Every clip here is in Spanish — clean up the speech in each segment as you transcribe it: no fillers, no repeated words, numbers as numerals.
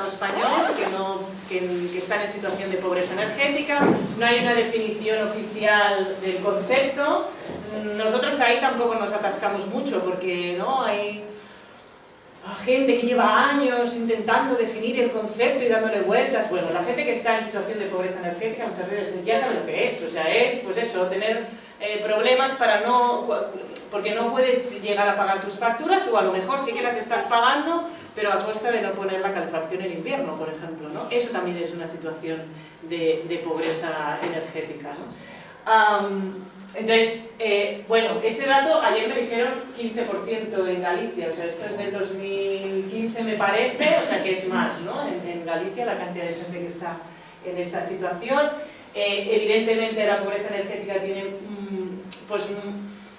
Estado español que están en situación de pobreza energética, no hay una definición oficial del concepto. Nosotros ahí tampoco nos atascamos mucho porque ¿no? hay gente que lleva años intentando definir el concepto y dándole vueltas. Bueno, la gente que está en situación de pobreza energética muchas veces ya sabe lo que es, o sea, es pues eso, tener problemas porque no puedes llegar a pagar tus facturas, o a lo mejor sí que las estás pagando, pero a costa de no poner la calefacción en invierno, por ejemplo, ¿no? Eso también es una situación de pobreza energética, ¿no? Entonces, bueno, este dato ayer me dijeron 15% en Galicia, o sea, esto es del 2015 me parece, o sea que es más, ¿no? En Galicia la cantidad de gente que está en esta situación. Evidentemente la pobreza energética tiene,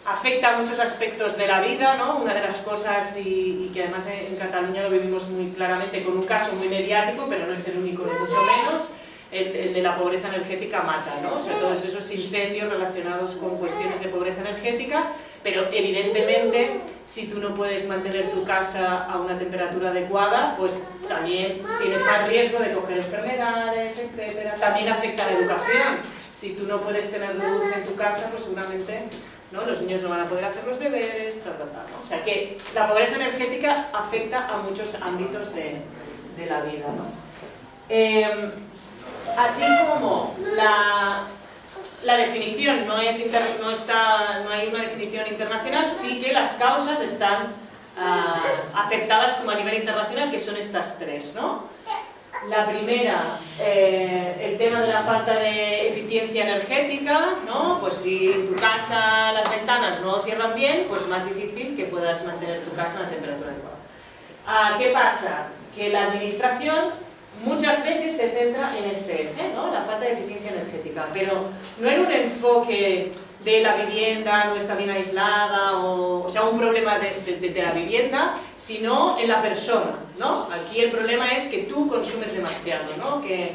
afecta a muchos aspectos de la vida, ¿no? Una de las cosas, y que además en Cataluña lo vivimos muy claramente con un caso muy mediático, pero no es el único ni mucho menos, el de la pobreza energética mata, ¿no? O sea, todos esos incendios relacionados con cuestiones de pobreza energética, pero evidentemente si tú no puedes mantener tu casa a una temperatura adecuada, pues también tienes más riesgo de coger enfermedades, etcétera. También afecta a la educación. Si tú no puedes tener luz en tu casa, pues seguramente ¿no? Los niños no van a poder hacer los deberes, ¿no? O sea que la pobreza energética afecta a muchos ámbitos de la vida, ¿no? Así como la definición no hay una definición internacional, sí que las causas están aceptadas como a nivel internacional, que son estas tres, ¿no? La primera, el tema de la falta de eficiencia energética, ¿no? Pues si en tu casa las ventanas no cierran bien, pues más difícil que puedas mantener tu casa a una temperatura adecuada. ¿Qué pasa? Que la administración muchas veces se centra en este eje, ¿no? La falta de eficiencia energética, pero no en un enfoque de la vivienda no está bien aislada, o sea, un problema de la vivienda, sino en la persona, ¿no? Aquí el problema es que tú consumes demasiado, ¿no? Que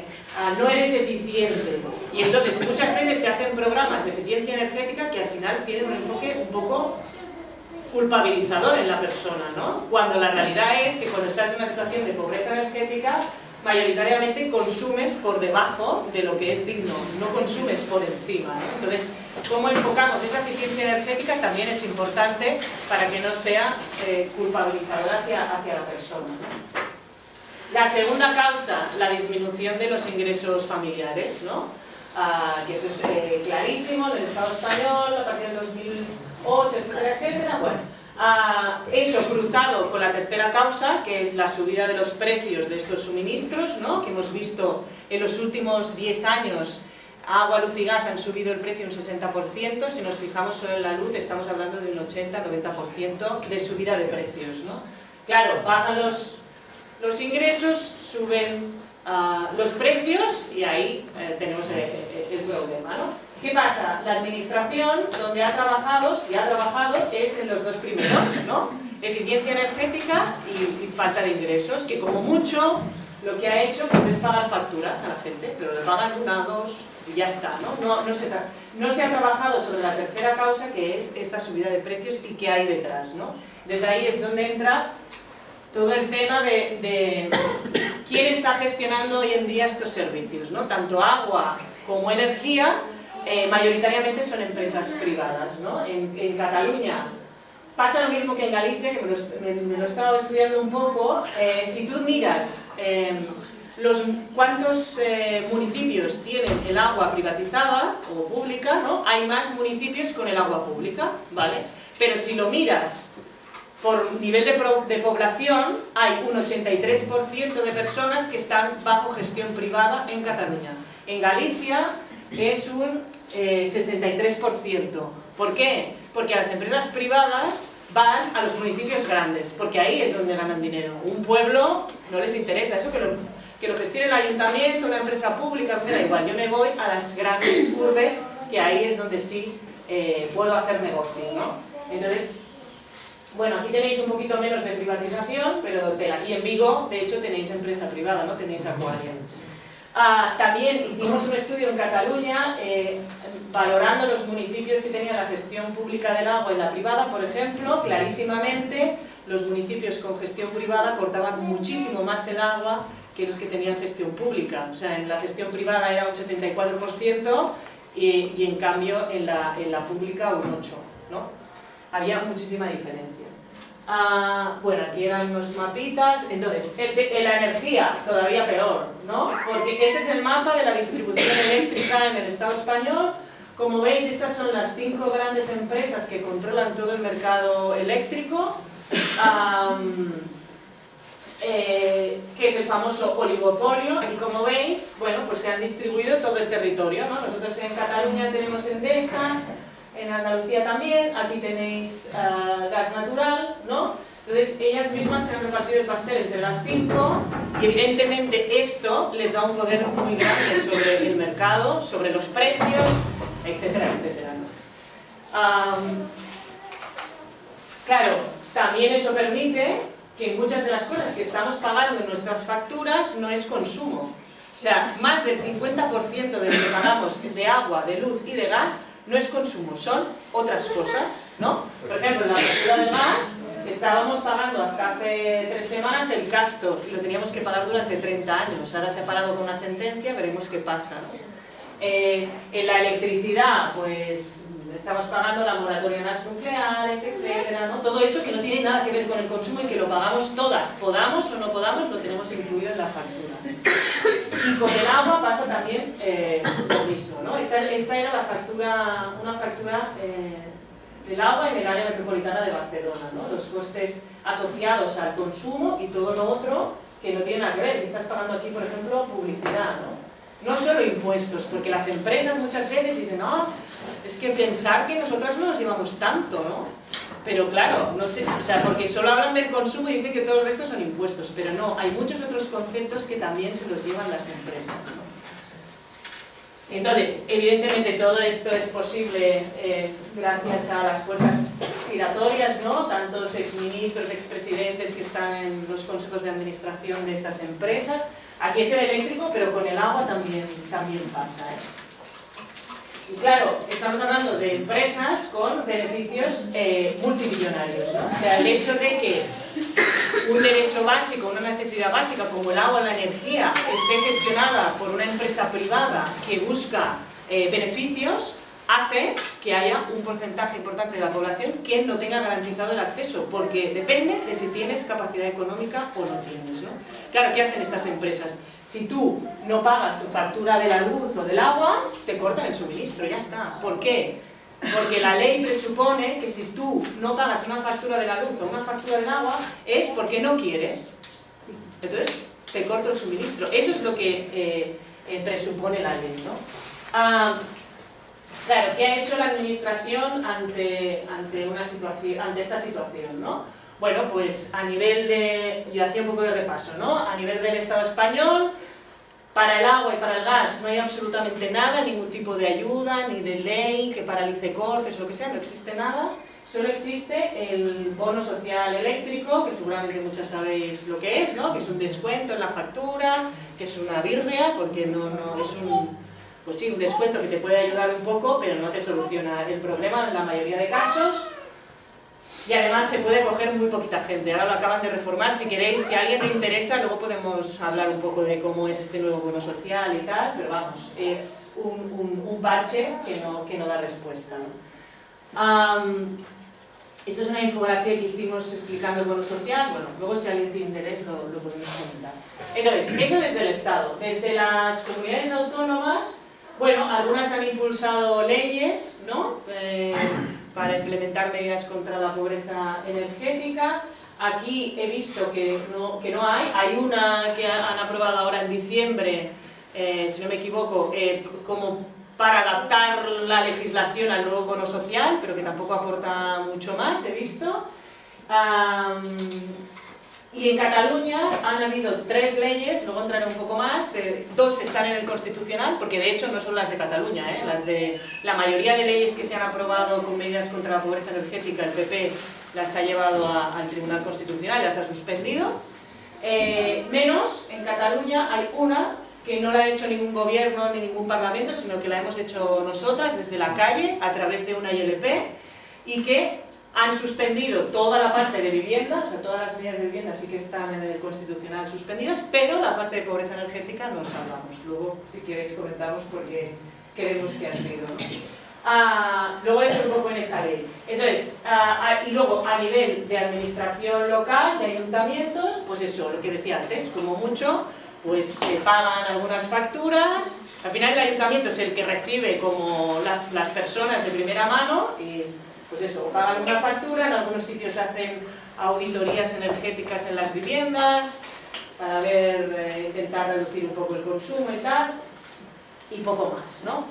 no eres eficiente, y entonces muchas veces se hacen programas de eficiencia energética que al final tienen un enfoque un poco culpabilizador en la persona, ¿no? Cuando la realidad es que cuando estás en una situación de pobreza energética, mayoritariamente consumes por debajo de lo que es digno, no consumes por encima, ¿no? Entonces, cómo enfocamos esa eficiencia energética también es importante para que no sea culpabilizadora hacia la persona, ¿no? La segunda causa, la disminución de los ingresos familiares, ¿no? Que eso es clarísimo, del Estado español, a partir del 2008, etcétera, etcétera. Bueno, eso cruzado con la tercera causa, que es la subida de los precios de estos suministros, ¿no? Que hemos visto en los últimos 10 años, agua, luz y gas han subido el precio un 60%, si nos fijamos solo en la luz estamos hablando de un 80-90% de subida de precios, ¿no? Claro, bajan los ingresos, suben los precios y ahí tenemos el problema, ¿no? ¿Qué pasa? La administración, donde ha trabajado, si ha trabajado, es en los dos primeros, ¿no? Eficiencia energética y falta de ingresos, que como mucho lo que ha hecho pues, es pagar facturas a la gente, pero le pagan una, dos y ya está, ¿no? No se ha trabajado sobre la tercera causa, que es esta subida de precios y qué hay detrás, ¿no? Desde ahí es donde entra todo el tema de quién está gestionando hoy en día estos servicios, ¿no? Tanto agua como energía, mayoritariamente son empresas privadas, ¿no? En Cataluña pasa lo mismo que en Galicia, que me lo he estado estudiando un poco. Si tú miras cuántos municipios tienen el agua privatizada o pública, ¿no? Hay más municipios con el agua pública, ¿vale? Pero si lo miras por nivel de población, hay un 83% de personas que están bajo gestión privada en Cataluña. En Galicia es un 63%. ¿Por qué? Porque las empresas privadas van a los municipios grandes, porque ahí es donde ganan dinero. Un pueblo no les interesa, eso que lo gestione el ayuntamiento, una empresa pública, me da igual, yo me voy a las grandes urbes, que ahí es donde sí puedo hacer negocio, ¿no? Entonces, bueno, aquí tenéis un poquito menos de privatización, pero aquí en Vigo, de hecho, tenéis empresa privada, ¿no? Tenéis Aqualia. También hicimos un estudio en Cataluña valorando los municipios que tenían la gestión pública del agua y la privada, por ejemplo, clarísimamente los municipios con gestión privada cortaban muchísimo más el agua que los que tenían gestión pública. O sea, en la gestión privada era un 74% y en cambio en la pública un 8%, ¿no? Había muchísima diferencia. Bueno, aquí eran unos mapitas. Entonces, la energía, todavía peor, ¿no? Porque este es el mapa de la distribución eléctrica en el Estado español. Como veis, estas son las 5 grandes empresas que controlan todo el mercado eléctrico, que es el famoso oligopolio, y como veis, bueno, pues se han distribuido todo el territorio, ¿no? Nosotros en Cataluña tenemos Endesa, en Andalucía también, aquí tenéis gas natural, ¿no? Entonces ellas mismas se han repartido el pastel entre las 5 y evidentemente esto les da un poder muy grande sobre el mercado, sobre los precios, etcétera, etcétera, ¿no? Claro, también eso permite que muchas de las cosas que estamos pagando en nuestras facturas no es consumo. O sea, más del 50% de lo que pagamos de agua, de luz y de gas no es consumo, son otras cosas, ¿no? Por ejemplo, en la factura del gas estábamos pagando hasta hace 3 semanas el Castor y lo teníamos que pagar durante 30 años. Ahora se ha parado con una sentencia, veremos qué pasa, ¿no? En la electricidad, pues estamos pagando la moratoria en las nucleares, etcétera, ¿no? Todo eso que no tiene nada que ver con el consumo y que lo pagamos todas, podamos o no podamos, lo tenemos incluido en la factura. Y con el agua pasa también lo mismo, ¿no? Esta era la factura, una factura del agua en el área metropolitana de Barcelona, ¿no? Los costes asociados al consumo y todo lo otro que no tiene nada que ver. Estás pagando aquí, por ejemplo, publicidad, ¿no? No solo impuestos, porque las empresas muchas veces dicen, no, es que pensar que nosotras no nos llevamos tanto, ¿no? Pero claro, no sé, o sea, porque solo hablan del consumo y dicen que todo el resto son impuestos, pero no, hay muchos otros conceptos que también se los llevan las empresas, ¿no? Entonces, evidentemente todo esto es posible gracias a las puertas giratorias, ¿no? Tantos exministros, expresidentes que están en los consejos de administración de estas empresas. Aquí es el eléctrico, pero con el agua también pasa, ¿eh? Y claro, estamos hablando de empresas con beneficios multimillonarios, ¿no? O sea, el hecho de que un derecho básico, una necesidad básica como el agua, la energía, esté gestionada por una empresa privada que busca beneficios, hace que haya un porcentaje importante de la población que no tenga garantizado el acceso, porque depende de si tienes capacidad económica o no tienes, ¿no? Claro, ¿qué hacen estas empresas? Si tú no pagas tu factura de la luz o del agua, te cortan el suministro, ya está. ¿Por qué? Porque la ley presupone que si tú no pagas una factura de la luz o una factura del agua, es porque no quieres. Entonces, te corto el suministro. Eso es lo que presupone la ley, ¿no? Claro, ¿qué ha hecho la administración ante esta situación, ¿no? Bueno, pues a nivel de... Yo hacía un poco de repaso, ¿no? A nivel del Estado español, para el agua y para el gas no hay absolutamente nada, ningún tipo de ayuda, ni de ley que paralice cortes, lo que sea, no existe nada. Solo existe el bono social eléctrico, que seguramente muchas sabéis lo que es, ¿no? Que es un descuento en la factura, que es una birria, porque no es un... Pues sí, un descuento que te puede ayudar un poco, pero no te soluciona el problema en la mayoría de casos. Y además se puede coger muy poquita gente. Ahora lo acaban de reformar, si queréis, si a alguien le interesa, luego podemos hablar un poco de cómo es este nuevo bono social y tal, pero vamos, es un parche que no da respuesta, ¿no? Esto es una infografía que hicimos explicando el bono social. Bueno, luego si a alguien tiene interés lo podemos comentar. Entonces, eso desde el Estado. Desde las comunidades autónomas, bueno, algunas han impulsado leyes, ¿no? Para implementar medidas contra la pobreza energética. Aquí he visto que no hay. Hay una que han aprobado ahora en diciembre, si no me equivoco, como para adaptar la legislación al nuevo bono social, pero que tampoco aporta mucho más, he visto. Y en Cataluña han habido 3 leyes, luego entraré un poco más, 2 están en el Constitucional, porque de hecho no son las de Cataluña, la mayoría de leyes que se han aprobado con medidas contra la pobreza energética, el PP las ha llevado al Tribunal Constitucional y las ha suspendido. Menos, en Cataluña hay una que no la ha hecho ningún gobierno ni ningún parlamento, sino que la hemos hecho nosotras desde la calle, a través de una ILP, y que Han suspendido toda la parte de vivienda, o sea, todas las medidas de vivienda sí que están en el Constitucional suspendidas, pero la parte de pobreza energética no os hablamos. Luego, si queréis, comentamos porque creemos que ha sido, ¿no? Luego entro un poco en esa ley. Entonces, y luego a nivel de administración local, de ayuntamientos, pues eso, lo que decía antes, como mucho, pues se pagan algunas facturas. Al final el ayuntamiento es el que recibe como las personas de primera mano y pues eso, pagan una factura, en algunos sitios hacen auditorías energéticas en las viviendas para ver, intentar reducir un poco el consumo y tal, y poco más, ¿no?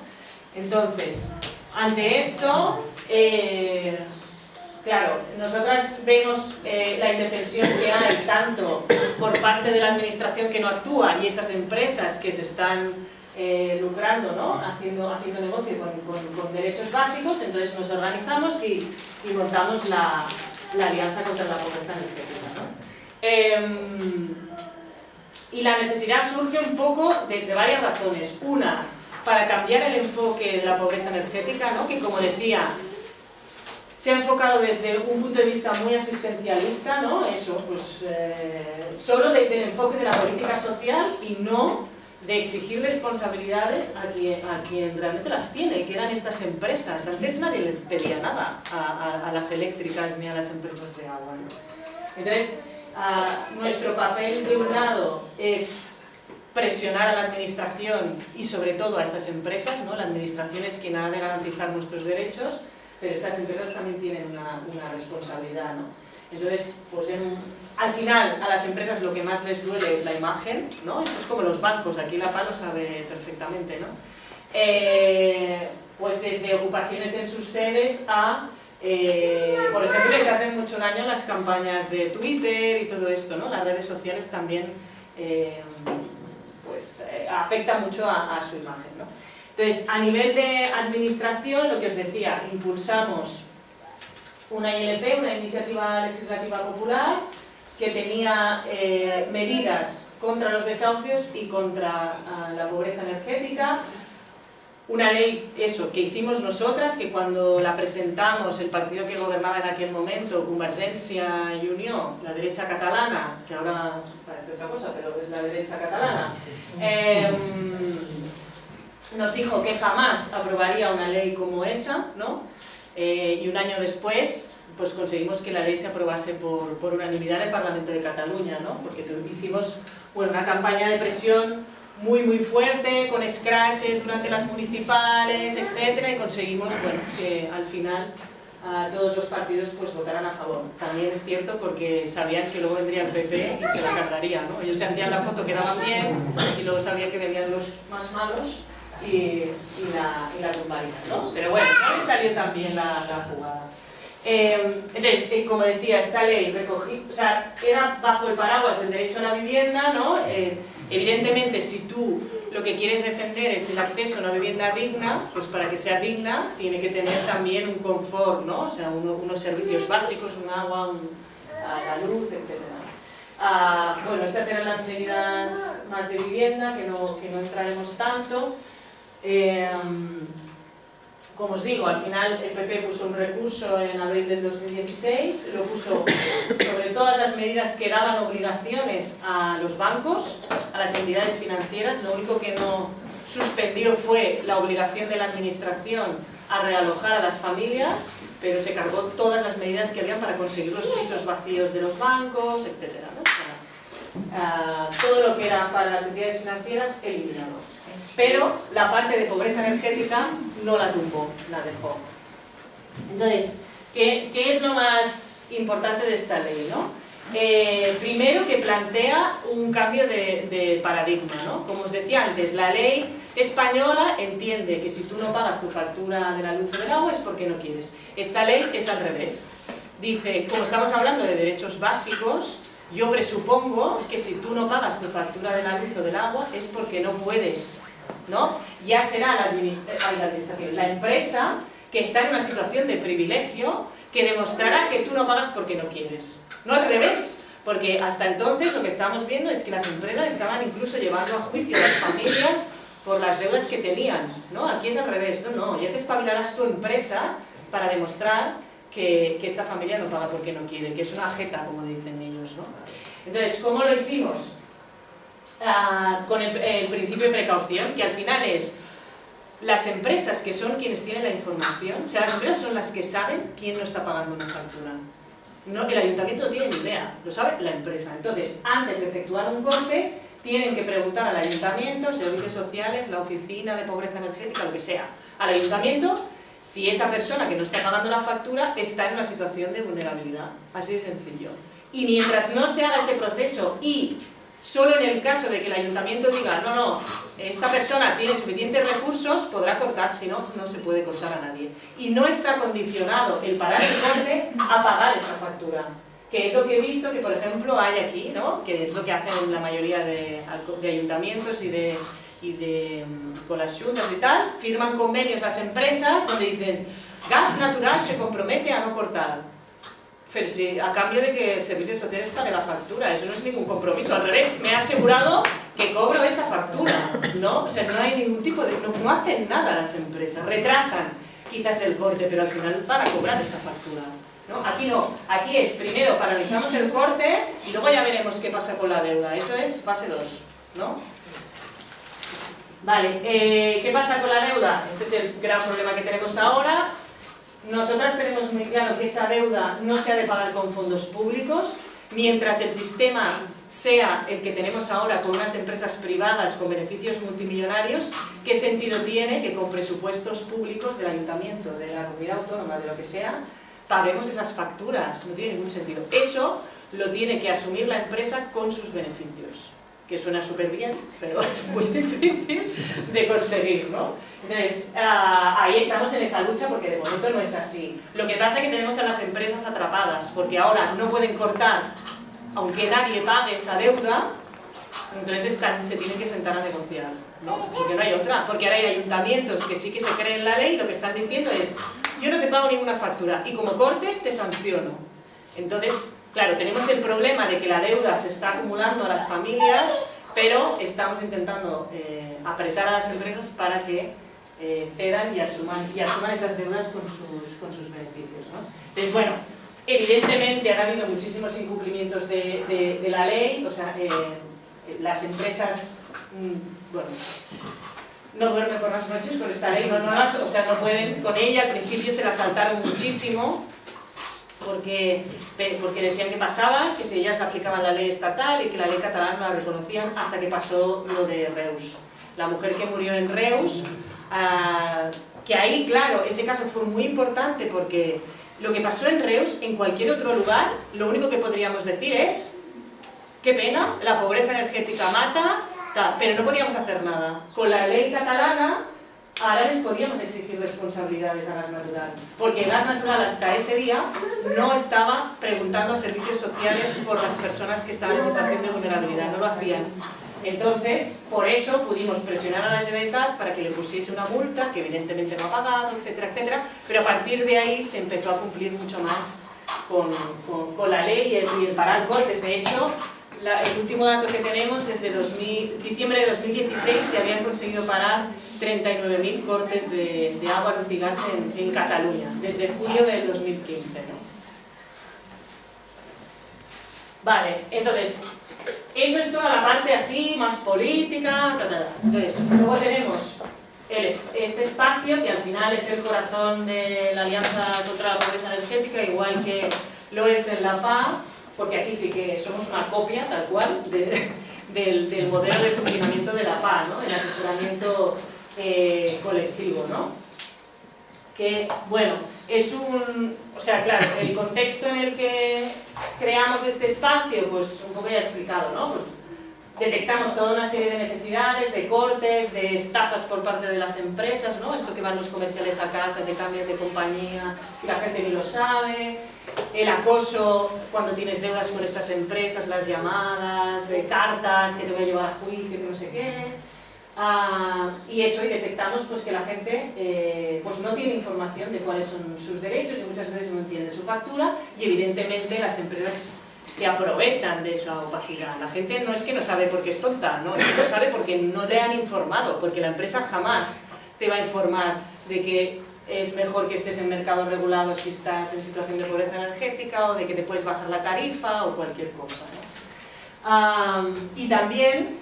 Entonces, ante esto, claro, nosotras vemos la indefensión que hay tanto por parte de la administración que no actúa y estas empresas que se están lucrando, ¿no? haciendo negocio con derechos básicos. Entonces nos organizamos y montamos la Alianza contra la Pobreza Energética, ¿no? Y la necesidad surge un poco de varias razones. Una, para cambiar el enfoque de la pobreza energética, ¿no? Que como decía, se ha enfocado desde un punto de vista muy asistencialista, ¿no? Eso, pues solo desde el enfoque de la política social y no de exigir responsabilidades a quien realmente las tiene, que eran estas empresas. Antes nadie les pedía nada a las eléctricas ni a las empresas de agua, ¿no? Entonces, nuestro papel de un lado es presionar a la administración y sobre todo a estas empresas, ¿no? La administración es quien ha de garantizar nuestros derechos, pero estas empresas también tienen una responsabilidad, ¿no? Entonces, pues al final a las empresas lo que más les duele es la imagen, ¿no? Esto es como los bancos, aquí la PA lo sabe perfectamente, ¿no? Pues desde ocupaciones en sus sedes a, por ejemplo, les hacen mucho daño las campañas de Twitter y todo esto, ¿no? Las redes sociales también pues afecta mucho a su imagen, ¿no? Entonces, a nivel de administración, lo que os decía, impulsamos una ILP, una iniciativa legislativa popular, que tenía medidas contra los desahucios y contra la pobreza energética. Una ley, eso, que hicimos nosotras, que cuando la presentamos, el partido que gobernaba en aquel momento, Convergència i Unió, la derecha catalana, que ahora parece otra cosa, pero es la derecha catalana, nos dijo que jamás aprobaría una ley como esa, ¿no? Y un año después pues conseguimos que la ley se aprobase por unanimidad en el Parlamento de Cataluña, ¿no? Porque hicimos una campaña de presión muy fuerte, con escraches durante las municipales, etcétera, y conseguimos, bueno, que al final todos los partidos pues votaran a favor. También es cierto porque sabían que luego vendría el PP y se la cargaría, ¿no? Ellos se hacían la foto que daban bien y luego sabían que venían los más malos y la tumbarían, ¿no? Pero bueno, no les salió tan bien la jugada. Entonces, como decía, esta ley era bajo el paraguas del derecho a la vivienda, ¿no? Evidentemente, si tú lo que quieres defender es el acceso a una vivienda digna, pues para que sea digna tiene que tener también un confort, ¿no? O sea, unos servicios básicos, un agua, la luz, etc. Bueno, estas eran las medidas más de vivienda, que no entraremos tanto. Como os digo, al final el PP puso un recurso en abril del 2016, lo puso sobre todas las medidas que daban obligaciones a los bancos, a las entidades financieras. Lo único que no suspendió fue la obligación de la administración a realojar a las familias, pero se cargó todas las medidas que habían para conseguir los pisos vacíos de los bancos, etc., ¿no? Todo lo que era para las entidades financieras eliminado. Pero la parte de pobreza energética no la tumbó, la dejó. Entonces, ¿qué es lo más importante de esta ley, ¿no? Primero, que plantea un cambio de paradigma, ¿no? Como os decía antes, la ley española entiende que si tú no pagas tu factura de la luz o del agua es porque no quieres. Esta ley es al revés. Dice, como estamos hablando de derechos básicos, yo presupongo que si tú no pagas tu factura de la luz o del agua es porque no puedes, ¿no? Ya será la empresa que está en una situación de privilegio que demostrará que tú no pagas porque no quieres. No al revés, porque hasta entonces lo que estamos viendo es que las empresas estaban incluso llevando a juicio a las familias por las deudas que tenían, ¿no? Aquí es al revés, no, ya te espabilarás tu empresa para demostrar que esta familia no paga porque no quiere, que es una jeta, como dicen ellos, ¿no? Entonces, ¿cómo lo hicimos? Con el principio de precaución, que al final es las empresas que son quienes tienen la información, o sea, las empresas son las que saben quién no está pagando una factura. No, el ayuntamiento no tiene ni idea, lo sabe la empresa. Entonces, antes de efectuar un corte, tienen que preguntar al ayuntamiento, servicios sociales, la oficina de pobreza energética, lo que sea, al ayuntamiento, si esa persona que no está pagando la factura está en una situación de vulnerabilidad. Así de sencillo. Y mientras no se haga ese proceso y solo en el caso de que el ayuntamiento diga no, esta persona tiene suficientes recursos, podrá cortar, si no, no se puede cortar a nadie. Y no está condicionado el parar el corte a pagar esa factura. Que es lo que he visto que, por ejemplo, hay aquí, ¿no? Que es lo que hacen la mayoría de ayuntamientos y con las juntas y tal, firman convenios las empresas donde dicen Gas Natural se compromete a no cortar. Pero si, a cambio de que el Servicios Sociales pague la factura, eso no es ningún compromiso, al revés, me ha asegurado que cobro esa factura, ¿no? O sea, no hay ningún tipo de... no hacen nada las empresas, retrasan quizás el corte, pero al final van a cobrar esa factura, ¿no? Aquí no, aquí es, primero paralizamos el corte y luego ya veremos qué pasa con la deuda, eso es fase 2, ¿no? Vale, ¿qué pasa con la deuda? Este es el gran problema que tenemos ahora. Nosotras tenemos muy claro que esa deuda no se ha de pagar con fondos públicos, mientras el sistema sea el que tenemos ahora con unas empresas privadas con beneficios multimillonarios. ¿Qué sentido tiene que con presupuestos públicos del ayuntamiento, de la comunidad autónoma, de lo que sea, paguemos esas facturas? No tiene ningún sentido. Eso lo tiene que asumir la empresa con sus beneficios, que suena súper bien, pero es muy difícil de conseguir, ¿no? Entonces, ahí estamos en esa lucha porque de momento no es así. Lo que pasa es que tenemos a las empresas atrapadas, porque ahora no pueden cortar, aunque nadie pague esa deuda, entonces se tienen que sentar a negociar, ¿no? Porque no hay otra, porque ahora hay ayuntamientos que sí que se creen la ley y lo que están diciendo es yo no te pago ninguna factura y como cortes te sanciono. Entonces, claro, tenemos el problema de que la deuda se está acumulando a las familias, pero estamos intentando apretar a las empresas para que cedan y asuman esas deudas con sus beneficios, ¿no? Entonces, bueno, evidentemente han habido muchísimos incumplimientos de la ley, o sea, las empresas, bueno, no duermen por las noches con esta ley, no pueden con ella, al principio se la saltaron muchísimo, porque decían que pasaba, que si ellas aplicaban la ley estatal y que la ley catalana no la reconocían, hasta que pasó lo de Reus. La mujer que murió en Reus, que ahí, claro, ese caso fue muy importante porque lo que pasó en Reus, en cualquier otro lugar, lo único que podríamos decir es qué pena, la pobreza energética mata, pero no podíamos hacer nada. Con la ley catalana, ahora les podíamos exigir responsabilidades a Gas Natural, porque Gas Natural hasta ese día no estaba preguntando a servicios sociales por las personas que estaban en situación de vulnerabilidad, no lo hacían. Entonces, por eso pudimos presionar a la Generalitat para que le pusiese una multa, que evidentemente no ha pagado, etcétera, etcétera, pero a partir de ahí se empezó a cumplir mucho más con la ley y el parar cortes. De hecho, el último dato que tenemos es de diciembre de 2016 se habían conseguido parar 39.000 cortes de agua, luz y gas en Cataluña, desde julio del 2015, ¿no? Vale, entonces, eso es toda la parte así, más política, Entonces, luego tenemos este espacio, que al final es el corazón de la Alianza contra la Pobreza Energética, igual que lo es en la PA, porque aquí sí que somos una copia, tal cual, del modelo de funcionamiento de la PA, ¿no? El asesoramiento colectivo, ¿no? Que, bueno, es o sea, claro, el contexto en el que creamos este espacio, pues un poco ya he explicado, ¿no? Pues, detectamos toda una serie de necesidades, de cortes, de estafas por parte de las empresas, ¿no? Esto que van los comerciales a casa, te cambian de compañía y la gente ni lo sabe, el acoso cuando tienes deudas con estas empresas, las llamadas, cartas que te voy a llevar a juicio, que no sé qué. Y eso, y detectamos pues, que la gente pues no tiene información de cuáles son sus derechos y muchas veces no entiende su factura y evidentemente las empresas se aprovechan de esa opacidad. La gente no es que no sabe porque es tonta, no, es que no sabe porque no le han informado, porque la empresa jamás te va a informar de que es mejor que estés en mercados regulados si estás en situación de pobreza energética, o de que te puedes bajar la tarifa o cualquier cosa, ¿no? Y también,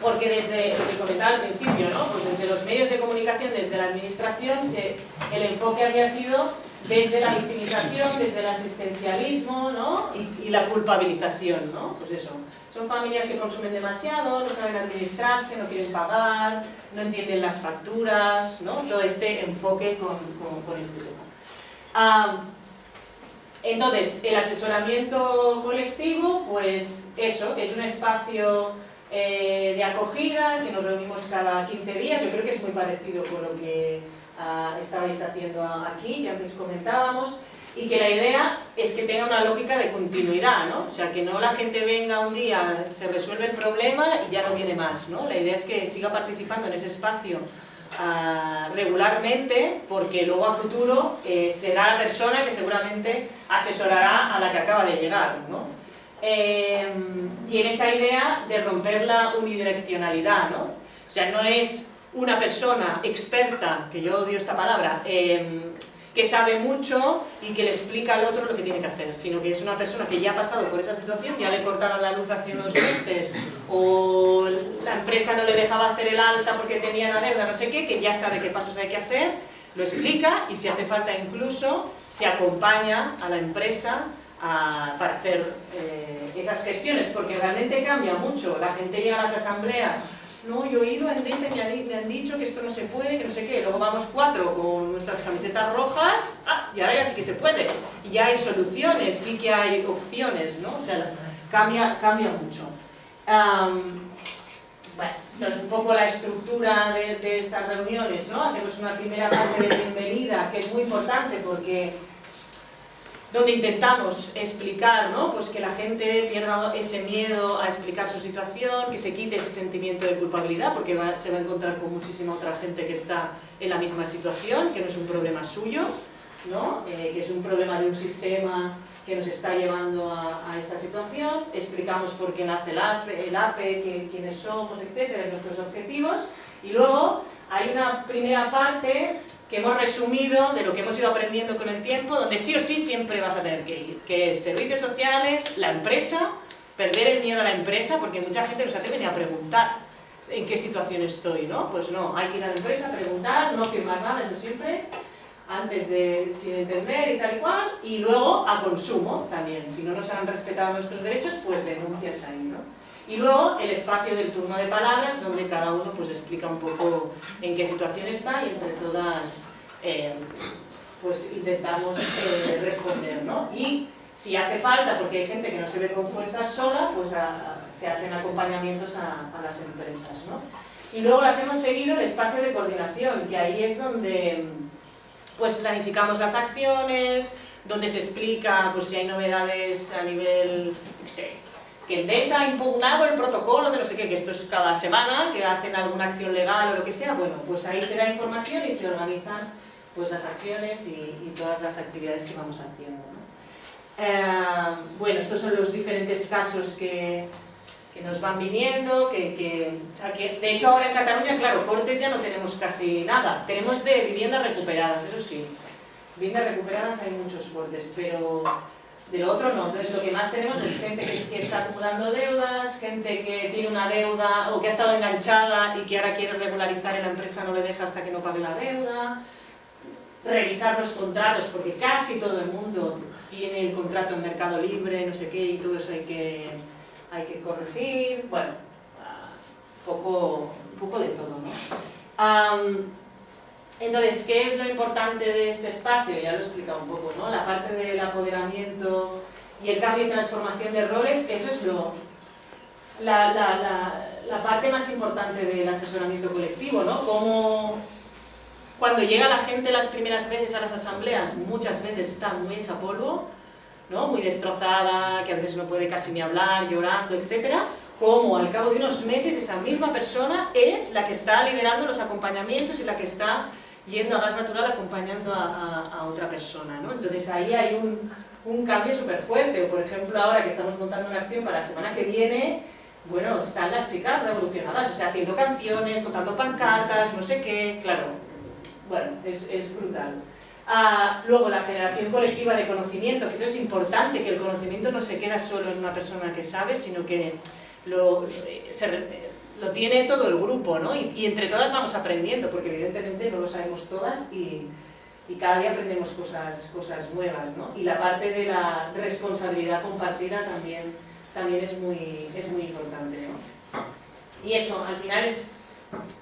porque desde lo que comentaba al principio, ¿no? Pues desde los medios de comunicación, desde la administración, el enfoque había sido desde la victimización, desde el asistencialismo, ¿no? y la culpabilización, ¿no? Pues eso, son familias que consumen demasiado, no saben administrarse, no quieren pagar, no entienden las facturas, ¿no? Todo este enfoque con este tema. Entonces, el asesoramiento colectivo, pues eso, es un espacio de acogida, que nos reunimos cada 15 días, yo creo que es muy parecido con lo que estabais haciendo aquí, que antes comentábamos, y que la idea es que tenga una lógica de continuidad, ¿no? O sea, que no la gente venga un día, se resuelve el problema y ya no viene más, ¿no? La idea es que siga participando en ese espacio regularmente, porque luego a futuro será la persona que seguramente asesorará a la que acaba de llegar, ¿no? Tiene esa idea de romper la unidireccionalidad, ¿no? O sea, no es una persona experta, que yo odio esta palabra, que sabe mucho y que le explica al otro lo que tiene que hacer, sino que es una persona que ya ha pasado por esa situación, ya le cortaron la luz hace unos meses, o la empresa no le dejaba hacer el alta porque tenía la deuda, no sé qué, que ya sabe qué pasos hay que hacer, lo explica y si hace falta incluso se acompaña a la empresa para hacer esas gestiones, porque realmente cambia mucho. La gente llega a las asambleas, no, yo he ido a Endesa y me han dicho que esto no se puede, que no sé qué, luego vamos 4 con nuestras camisetas rojas, y ahora ya sí que se puede, y ya hay soluciones, sí que hay opciones, ¿no? O sea, cambia mucho. Bueno, esto es un poco la estructura de estas reuniones, ¿no? Hacemos una primera parte de bienvenida, que es muy importante porque donde intentamos explicar, ¿no? Pues que la gente pierda ese miedo a explicar su situación, que se quite ese sentimiento de culpabilidad, porque se va a encontrar con muchísima otra gente que está en la misma situación, que no es un problema suyo, ¿no? Que es un problema de un sistema que nos está llevando a esta situación. Explicamos por qué nace el APE, quiénes somos, etcétera, y nuestros objetivos. Y luego hay una primera parte que hemos resumido de lo que hemos ido aprendiendo con el tiempo, donde sí o sí siempre vas a tener que ir, que es servicios sociales, la empresa, perder el miedo a la empresa, porque mucha gente nos hace venir a preguntar en qué situación estoy, ¿no? Pues no, hay que ir a la empresa, preguntar, no firmar nada, eso siempre, antes de, sin entender y tal y cual, y luego a consumo también, si no nos han respetado nuestros derechos, pues denuncias ahí, ¿no? Y luego el espacio del turno de palabras, donde cada uno pues explica un poco en qué situación está y entre todas pues intentamos responder, ¿no? Y si hace falta, porque hay gente que no se ve con fuerza sola, pues se hacen acompañamientos a las empresas, ¿no? Y luego le hacemos seguido el espacio de coordinación, que ahí es donde pues planificamos las acciones, donde se explica pues si hay novedades a nivel, no sé, que Endesa ha impugnado el protocolo de no sé qué, que esto es cada semana, que hacen alguna acción legal o lo que sea, bueno, pues ahí se da información y se organizan pues las acciones y todas las actividades que vamos haciendo, ¿no? Bueno, estos son los diferentes casos que nos van viniendo, o sea, que de hecho ahora en Cataluña, claro, cortes ya no tenemos casi nada, tenemos de viviendas recuperadas, eso sí, viviendas recuperadas hay muchos cortes, pero de lo otro no. Entonces lo que más tenemos es gente que está acumulando deudas, gente que tiene una deuda o que ha estado enganchada y que ahora quiere regularizar y la empresa no le deja hasta que no pague la deuda, revisar los contratos porque casi todo el mundo tiene el contrato en mercado libre, no sé qué, y todo eso hay que corregir, bueno, un poco de todo, ¿no? Entonces, ¿qué es lo importante de este espacio? Ya lo he explicado un poco, ¿no? La parte del apoderamiento y el cambio y transformación de roles, eso es la parte más importante del asesoramiento colectivo, ¿no? Como cuando llega la gente las primeras veces a las asambleas, muchas veces está muy hecha polvo, ¿no? Muy destrozada, que a veces no puede casi ni hablar, llorando, etcétera. Como al cabo de unos meses esa misma persona es la que está liderando los acompañamientos y la que está yendo a gas natural acompañando a otra persona, ¿no? Entonces ahí hay un cambio súper fuerte. Por ejemplo, ahora que estamos montando una acción para la semana que viene, bueno, están las chicas revolucionadas, o sea, haciendo canciones, montando pancartas, no sé qué, claro, bueno, es brutal. Luego la generación colectiva de conocimiento, que eso es importante, que el conocimiento no se queda solo en una persona que sabe, sino que lo tiene todo el grupo, ¿no? Y entre todas vamos aprendiendo, porque evidentemente no lo sabemos todas y cada día aprendemos cosas nuevas, ¿no? Y la parte de la responsabilidad compartida también es muy importante, ¿no? Y eso, al final es,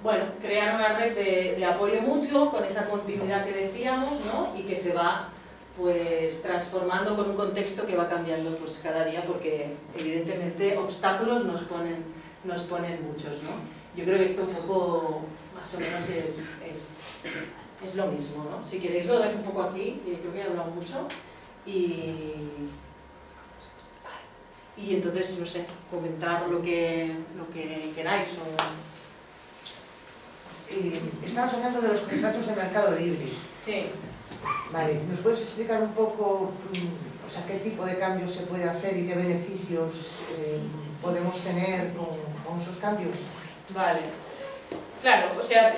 bueno, crear una red de apoyo mutuo con esa continuidad que decíamos, ¿no? Y que se va pues transformando con un contexto que va cambiando pues cada día, porque evidentemente obstáculos nos ponen muchos, ¿no? Yo creo que esto un poco más o menos es lo mismo, ¿no? Si queréis lo dejo un poco aquí, creo que he hablado mucho y entonces, no sé, comentar lo que queráis Estamos hablando de los contratos de mercado libre. Sí. Vale, ¿nos puedes explicar un poco, o sea, qué tipo de cambios se puede hacer y qué beneficios podemos tener con esos cambios? Vale. Claro, o sea,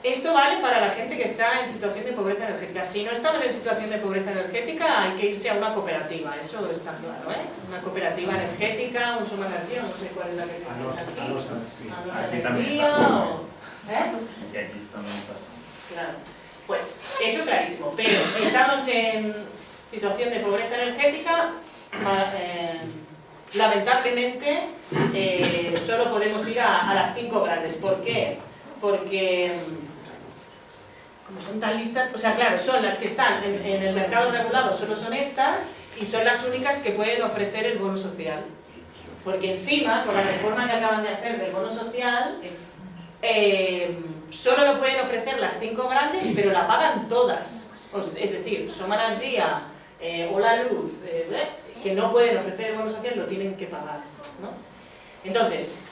esto vale para la gente que está en situación de pobreza energética. Si no estamos en situación de pobreza energética, hay que irse a una cooperativa, eso está claro, ¿eh? Una cooperativa energética, un Suma Energía, no sé cuál es la que tenéis aquí. Aquí también Energía, está. ¿eh? Y aquí también está. Claro. Pues eso clarísimo, pero si estamos en situación de pobreza energética, lamentablemente solo podemos ir a las 5 grandes. ¿Por qué? Porque como son tan listas, o sea, claro, son las que están en el mercado regulado, solo son estas, y son las únicas que pueden ofrecer el bono social. Porque encima, con la reforma que acaban de hacer del bono social, solo lo pueden ofrecer las 5 grandes, pero la pagan todas. Es decir, Som Energia o La Luz, que no pueden ofrecer el bono social, lo tienen que pagar, ¿no? Entonces,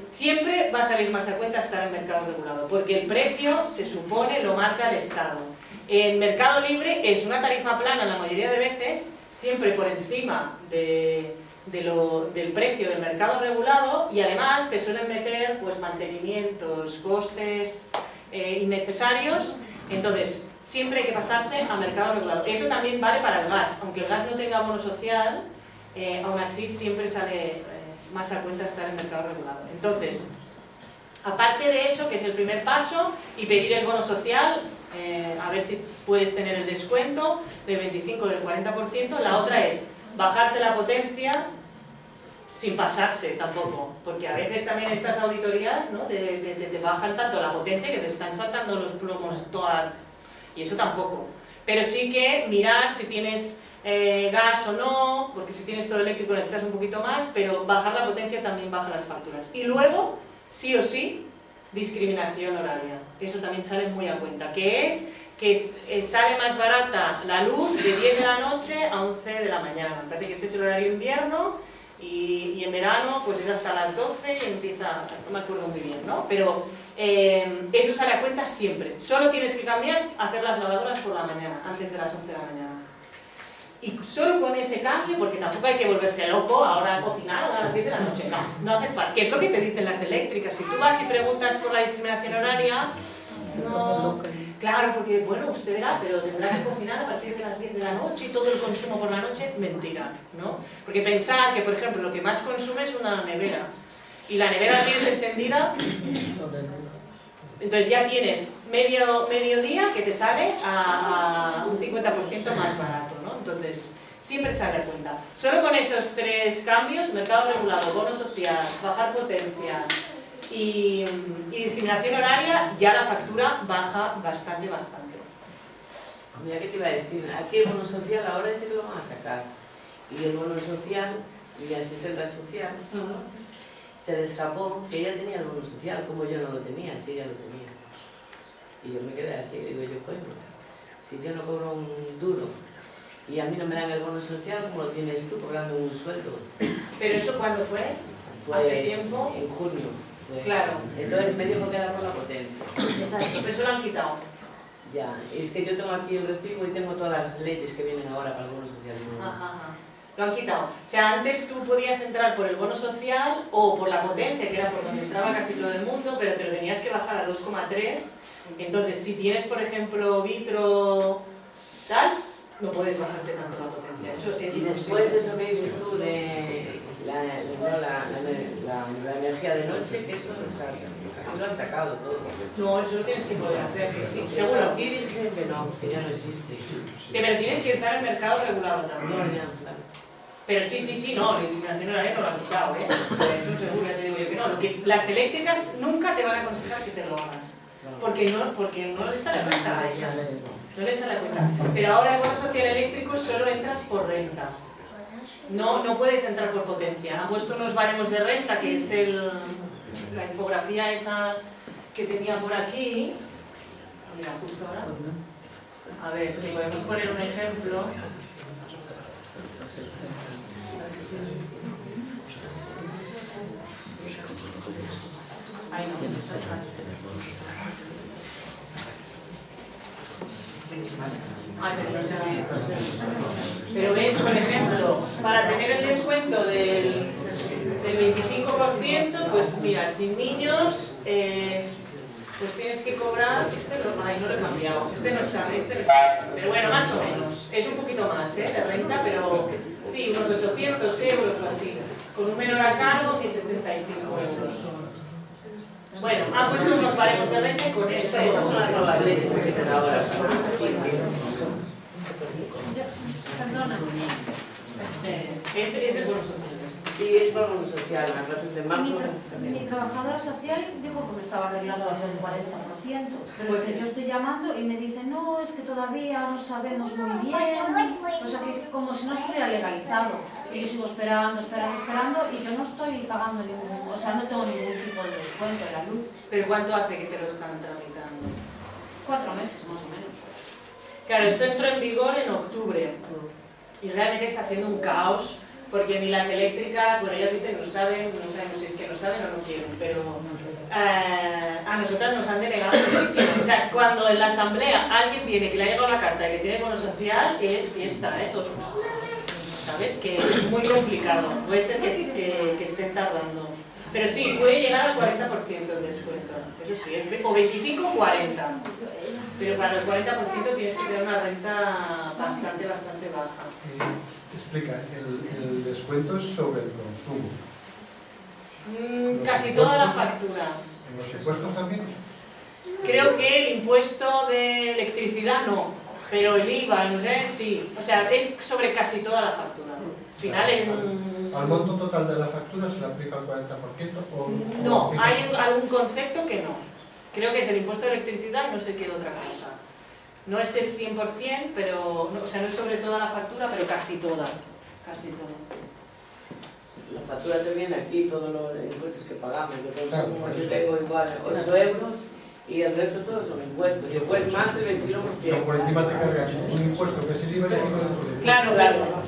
siempre va a salir más a cuenta estar en mercado regulado, porque el precio, se supone, lo marca el Estado. En mercado libre es una tarifa plana la mayoría de veces, siempre por encima del precio del mercado regulado, y además te suelen meter pues mantenimientos, costes innecesarios. Entonces siempre hay que pasarse a mercado regulado. Eso también vale para el gas, aunque el gas no tenga bono social, aún así siempre sale más a cuenta estar en mercado regulado. Entonces, aparte de eso, que es el primer paso, y pedir el bono social, a ver si puedes tener el descuento del 25 o del 40%, la otra es bajarse la potencia sin pasarse tampoco, porque a veces también estas auditorías, ¿no? te bajan tanto la potencia que te están saltando los plomos y eso tampoco. Pero sí que mirar si tienes gas o no, porque si tienes todo eléctrico necesitas un poquito más, pero bajar la potencia también baja las facturas. Y luego, sí o sí, discriminación horaria. Eso también sale muy a cuenta, que sale más barata la luz de 10 de la noche a 11 de la mañana. Parece que este es el horario de invierno y en verano pues es hasta las 12 y empieza, no me acuerdo muy bien, ¿no? Pero eso sale a cuenta siempre. Solo tienes que cambiar, hacer las lavadoras por la mañana, antes de las 11 de la mañana. Y solo con ese cambio, porque tampoco hay que volverse loco ahora a cocinar a las 10 de la noche, no hace falta. ¿Qué es lo que te dicen las eléctricas? Si tú vas y preguntas por la discriminación horaria, no, claro, porque bueno, usted verá, pero tendrá que cocinar a partir de las 10 de la noche y todo el consumo por la noche, mentira, ¿no? Porque pensar que, por ejemplo, lo que más consume es una nevera, y la nevera la tienes encendida, entonces ya tienes medio día que te sale a un 50% más barato, ¿no? Entonces, siempre sale a cuenta. Solo con esos 3 cambios, mercado regulado, bono social, bajar potencia y discriminación horaria, ya la factura baja bastante. Mira, ¿qué te iba a decir? Aquí el bono social ahora dice que lo van a sacar. Y el bono social y asistencia social se le escapó que ella tenía el bono social, como yo no lo tenía, si ella lo tenía. Y yo me quedé así, digo yo, coño, si yo no cobro un duro y a mí no me dan el bono social, ¿cómo lo tienes tú cobrando un sueldo? ¿Pero eso cuándo fue? Pues, ¿Hace tiempo? En junio. Pues. Claro. Entonces me dijo que era por la potencia. Exacto, pero eso lo han quitado. Ya, es que yo tengo aquí el recibo y tengo todas las leyes que vienen ahora para el bono social. Ajá. Lo han quitado. O sea, antes tú podías entrar por el bono social o por la potencia, que era por donde entraba casi todo el mundo, pero te lo tenías que bajar a 2,3. Entonces, si tienes, por ejemplo, vitro tal, no puedes bajarte tanto la potencia. Eso es Y después eso que dices tú de la energía de noche, que eso lo han sacado todo. No, eso lo tienes que poder hacer, sí, Seguro. seguro. Y dicen que no, que ya no existe. Pero tienes que estar en mercado regulado No, también. ya, claro. Pero sí, no, la discriminación horaria no lo han quitado, ¿eh? Eso seguro, ya te digo yo que no. Las eléctricas nunca te van a aconsejar que te lo hagas. Porque no les sale cuenta a ellas. No les sale cuenta. Pero ahora el bono social eléctrico solo entras por renta. No puedes entrar por potencia. Han puesto unos baremos de renta, que es la infografía esa que tenía por aquí. Mira, justo ahora. A ver, te podemos poner un ejemplo. Ay, no, Ay, pero no sé. Pero ves, por ejemplo, para tener el descuento del 25%, pues mira, sin niños, pues tienes que cobrar. Ay, no lo he cambiado. Este no está. Pero bueno, más o menos. Es un poquito más, de renta, pero sí, unos 800 euros o así. Con un menor a cargo, 1065 euros. Bueno, han puesto unos baremos de renta y con eso. Esas son las nuevas leyes que se dan ahora. Perdona. Es el bono social. Sí, es por bono social, la relación de marzo. Mi trabajadora social dijo que me estaba arreglando hasta el 40%, pero Pues es que sí. yo estoy llamando y me dicen, no, es que todavía no sabemos muy bien, o sea que como si no estuviera legalizado. Y yo sigo esperando y yo no estoy pagando ningún, o sea, no tengo ningún tipo de descuento de la luz. ¿Pero cuánto hace que te lo están tramitando? 4 meses más o menos. Claro, esto entró en vigor en octubre y realmente está siendo un caos porque ni las eléctricas, bueno, ellas dicen no sabemos si es que no saben o no quieren, pero a nosotras nos han denegado muchísimo. O sea, cuando en la asamblea alguien viene que le ha llegado la carta de que tiene bono social, es fiesta, todos. ¿Sabes? Que es muy complicado, puede ser que estén tardando. Pero sí, puede llegar al 40% el descuento, eso sí, o 25 o 40. Pero para el 40% tienes que tener una renta bastante baja. Explica, el descuento es sobre el consumo. Casi toda la factura. ¿En los impuestos también? Creo que el impuesto de electricidad no, pero el IVA, no sé, sí. O sea, es sobre casi toda la factura. Al final ¿Al monto total de la factura se le aplica el 40% o no, aplica? hay algún concepto que no. Creo que es el impuesto de electricidad y no sé qué otra cosa. No es el 100%, pero, o sea, no es sobre toda la factura, pero casi toda. Casi toda. La factura te viene aquí, todos los impuestos que pagamos. De consumo, Claro, yo tengo igual 8 euros y el resto todos son impuestos. Y después más el 21%. Pero por encima te cargas un impuesto que es el IVA y otro dentro del Claro.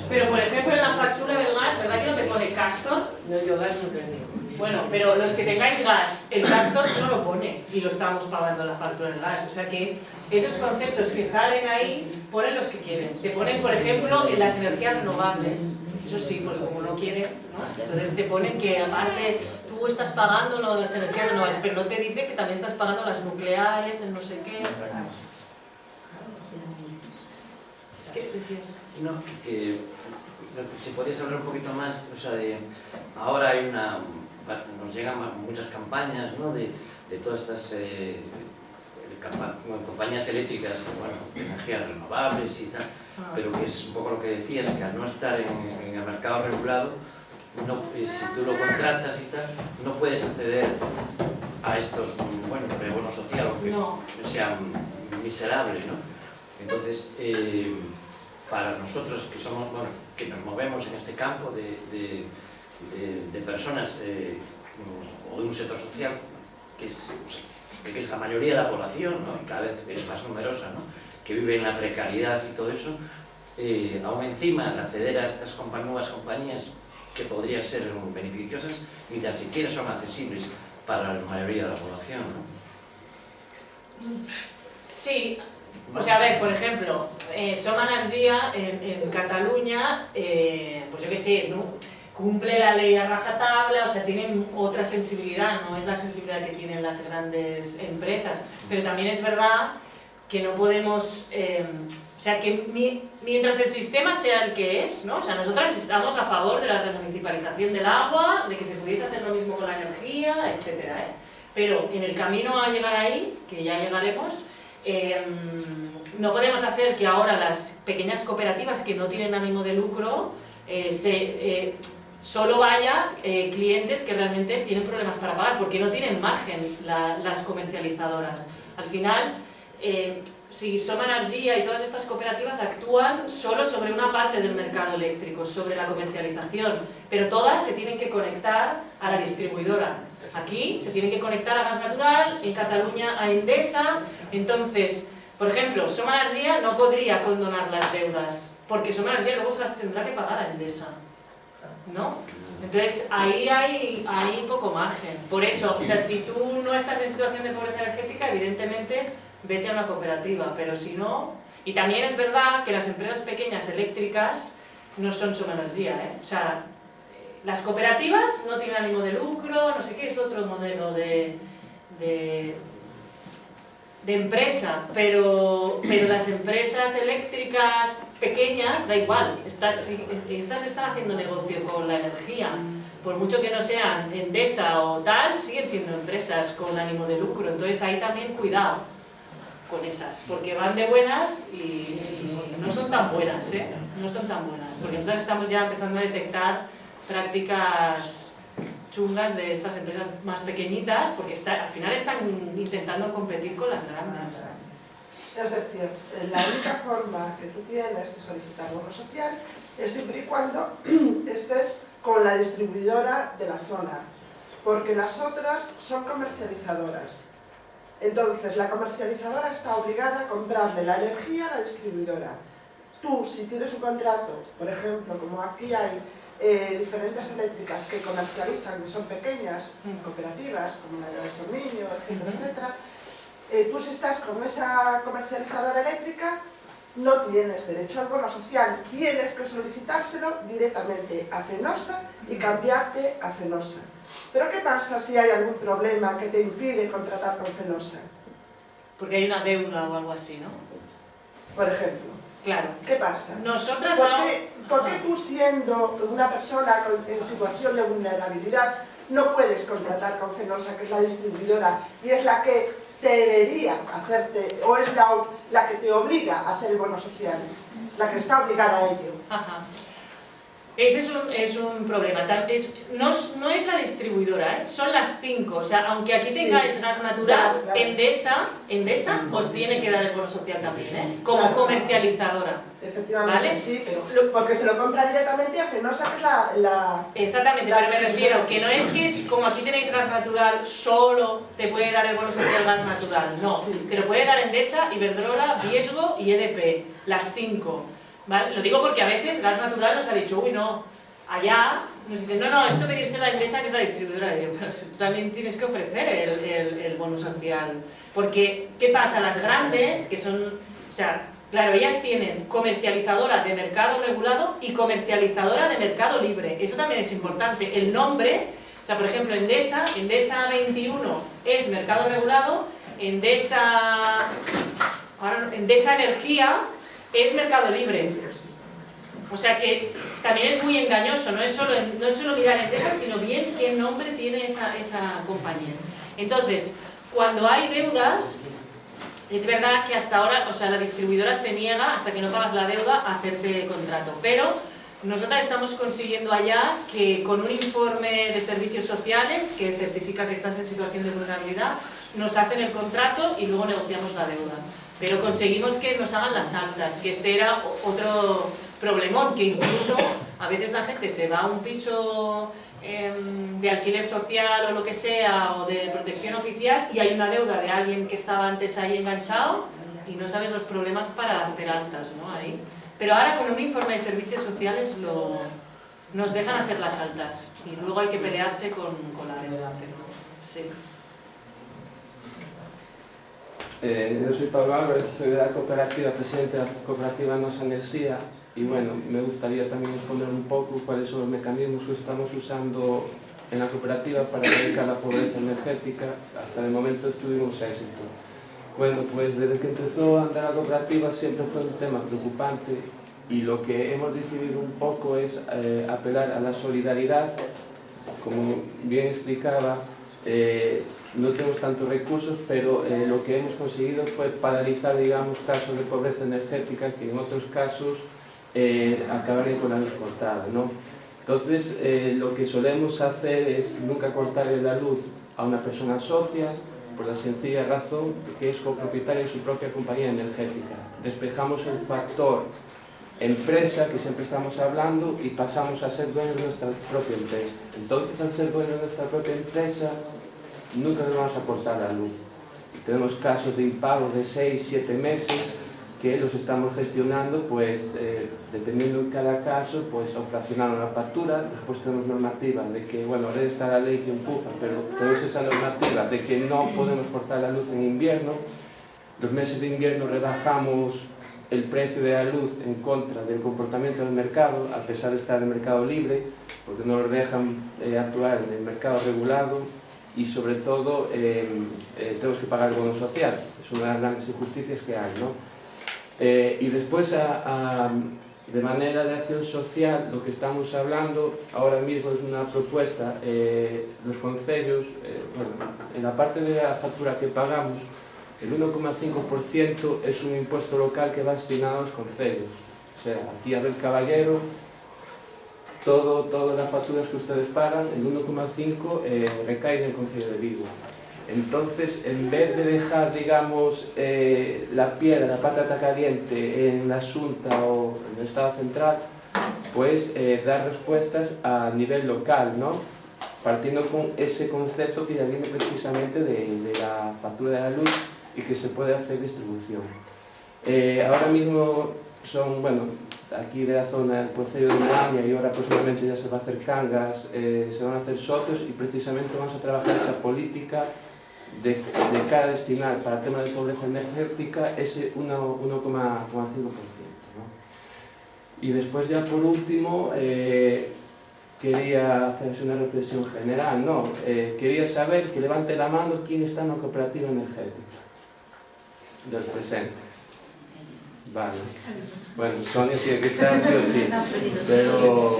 Pero por ejemplo en la factura del gas, ¿verdad que no te pone Castor? No, yo gas no tengo. Bueno, pero los que tengáis gas, el Castor no lo pone y lo estamos pagando en la factura del gas. O sea que esos conceptos que salen ahí, ponen los que quieren. Te ponen, por ejemplo, en las energías renovables. Eso sí, porque como no quieren, ¿no? Entonces te ponen que aparte tú estás pagando las energías renovables, pero no te dice que también estás pagando las nucleares, el no sé qué. ¿Qué decías? No, que si podías hablar un poquito más, o sea, ahora hay nos llegan muchas campañas, ¿no? de todas estas compañías eléctricas, bueno, de energías renovables y tal, pero que es un poco lo que decías, que al no estar en el mercado regulado, si tú lo contratas y tal, no puedes acceder a estos, bueno, de bono social, aunque sea miserable, ¿no? Entonces, para nosotros que somos, bueno, que nos movemos en este campo de personas o de un sector social que es la mayoría de la población, ¿no? Y cada vez es más numerosa, ¿no? Que vive en la precariedad y todo eso, aún encima de acceder a estas nuevas compañías que podrían ser beneficiosas, ni tan siquiera son accesibles para la mayoría de la población, ¿no? Sí, O sea, a ver, por ejemplo, Som Energia en Cataluña, pues yo qué sé, ¿no? Cumple la ley a rajatabla, o sea, tienen otra sensibilidad, no es la sensibilidad que tienen las grandes empresas, pero también es verdad que no podemos, o sea, que mientras el sistema sea el que es, ¿no? O sea, nosotras estamos a favor de la remunicipalización del agua, de que se pudiese hacer lo mismo con la energía, etcétera, ¿eh? Pero en el camino a llegar ahí, que ya llegaremos, no podemos hacer que ahora las pequeñas cooperativas que no tienen ánimo de lucro solo vaya clientes que realmente tienen problemas para pagar, porque no tienen margen las comercializadoras. Al final, si Som Energia y todas estas cooperativas actúan solo sobre una parte del mercado eléctrico, sobre la comercialización, pero todas se tienen que conectar a la distribuidora. Aquí se tienen que conectar a Gas Natural, en Cataluña a Endesa. Entonces, por ejemplo, Som Energia no podría condonar las deudas, porque Som Energia luego se las tendrá que pagar a Endesa, ¿no? Entonces ahí hay poco margen. Por eso, o sea, si tú no estás en situación de pobreza energética, evidentemente vete a una cooperativa, pero si no... Y también es verdad que las empresas pequeñas eléctricas no son Som Energia, ¿eh? O sea, las cooperativas no tienen ánimo de lucro, no sé qué, es otro modelo de empresa, pero las empresas eléctricas pequeñas, da igual, estas están haciendo negocio con la energía, por mucho que no sean Endesa o tal, siguen siendo empresas con ánimo de lucro, entonces ahí también cuidado con esas, porque van de buenas y no son tan buenas, ¿eh? No son tan buenas, porque nosotros estamos ya empezando a detectar prácticas chungas de estas empresas más pequeñitas, porque al final están intentando competir con las grandes. Es decir, la única forma que tú tienes de solicitar bono social es siempre y cuando estés con la distribuidora de la zona, porque las otras son comercializadoras. Entonces, la comercializadora está obligada a comprarle la energía a la distribuidora. Tú, si tienes un contrato, por ejemplo, como aquí hay diferentes eléctricas que comercializan, que son pequeñas, cooperativas, como la de Somiño, etcétera, etcétera, tú si estás con esa comercializadora eléctrica, no tienes derecho al bono social, tienes que solicitárselo directamente a Fenosa y cambiarte a Fenosa. ¿Pero qué pasa si hay algún problema que te impide contratar con Fenosa? Porque hay una deuda o algo así, ¿no? Por ejemplo. Claro. ¿Qué pasa? Nosotras ¿Por qué tú, siendo una persona en situación de vulnerabilidad, no puedes contratar con Fenosa, que es la distribuidora, y es la que te debería hacerte, o es la que te obliga a hacer el bono social, la que está obligada a ello? Ajá. Ese es un problema. No es la distribuidora, ¿eh? Son las 5. O sea, aunque aquí tengáis Gas Natural, claro. Endesa os tiene que dar el bono social también, ¿eh? Como comercializadora. Efectivamente, ¿Vale? sí, pero porque se lo compra directamente a Fenosa, que es la... Exactamente, pero me refiero que no es que como aquí tenéis Gas Natural, solo te puede dar el bono social Gas Natural. No, te lo puede dar Endesa, Iberdrola, Viesgo y EDP, las 5. ¿Vale? Lo digo porque a veces Gas Natural nos ha dicho, uy, no, allá nos dicen, no, esto pedírselo a Endesa, que es la distribuidora. Y yo, pero si tú también tienes que ofrecer el bono social. Porque, ¿qué pasa? Las grandes, que son, o sea, claro, ellas tienen comercializadora de mercado regulado y comercializadora de mercado libre. Eso también es importante. El nombre, o sea, por ejemplo, Endesa 21 es mercado regulado, Endesa Energía es mercado libre. O sea que también es muy engañoso, no es solo mirar Endesa, sino bien qué nombre tiene esa compañía. Entonces, cuando hay deudas, es verdad que hasta ahora, o sea, la distribuidora se niega, hasta que no pagas la deuda, a hacerte contrato. Pero nosotras estamos consiguiendo allá que con un informe de servicios sociales que certifica que estás en situación de vulnerabilidad, nos hacen el contrato y luego negociamos la deuda. Pero conseguimos que nos hagan las altas, que este era otro problemón, que incluso a veces la gente se va a un piso de alquiler social o lo que sea, o de protección oficial, y hay una deuda de alguien que estaba antes ahí enganchado y no sabes los problemas para hacer altas, ¿no? Ahí. Pero ahora con un informe de servicios sociales nos dejan hacer las altas y luego hay que pelearse con la deuda, pero sí. Yo soy Pablo Álvarez, soy de la cooperativa, presidente de la cooperativa Nosa Enerxía, y bueno, me gustaría también exponer un poco cuáles son los mecanismos que estamos usando en la cooperativa para erradicar la pobreza energética. Hasta el momento tuvimos éxito. Bueno, pues desde que empezó a andar la cooperativa siempre fue un tema preocupante, y lo que hemos decidido un poco es apelar a la solidaridad. Como bien explicaba, no tenemos tantos recursos, pero lo que hemos conseguido fue paralizar, digamos, casos de pobreza energética que en otros casos acabarían con la luz cortada, ¿no? Entonces, lo que solemos hacer es nunca cortarle la luz a una persona socia, por la sencilla razón de que es copropietaria de su propia compañía energética. Despejamos el factor empresa, que siempre estamos hablando, y pasamos a ser dueños de nuestra propia empresa. Entonces, al ser dueños de nuestra propia empresa, nunca nos vamos a cortar la luz. Tenemos casos de impago de 6-7 meses que los estamos gestionando, pues dependiendo de cada caso, pues o fraccionando la factura. Después tenemos normativas de que, bueno, ahora está la ley que empuja, pero tenemos esa normativa de que no podemos cortar la luz en invierno. Los meses de invierno rebajamos el precio de la luz en contra del comportamiento del mercado, a pesar de estar en el mercado libre, porque no nos dejan actuar en el mercado regulado, y sobre todo tenemos que pagar el bono social. Es una de las grandes injusticias que hay, ¿no? Y después, de manera de acción social, lo que estamos hablando ahora mismo es una propuesta. Los concellos, bueno, en la parte de la factura que pagamos, el 1,5% es un impuesto local que va destinado a los concellos. O sea, aquí a Abel Caballero, todas las facturas que ustedes pagan, el 1,5% recae en el Concello de Vigo. Entonces, en vez de dejar, digamos, la piedra, la patata caliente en la Xunta o en el Estado central, pues dar respuestas a nivel local, ¿no? Partiendo con ese concepto que ya viene precisamente de la factura de la luz y que se puede hacer distribución. Ahora mismo son, bueno, aquí de la zona del Concello de Moaña, y ahora próximamente ya se va a hacer Cangas, se van a hacer Sotos, y precisamente vamos a trabajar esa política de cara a destinar para el tema de pobreza energética ese 1,5%, ¿no? Y después, ya por último, quería hacer una reflexión general, ¿no? Quería saber, que levante la mano quién está en la cooperativa energética del presente. Vale. Bueno, Sonia tiene que estar sí o sí. Pero,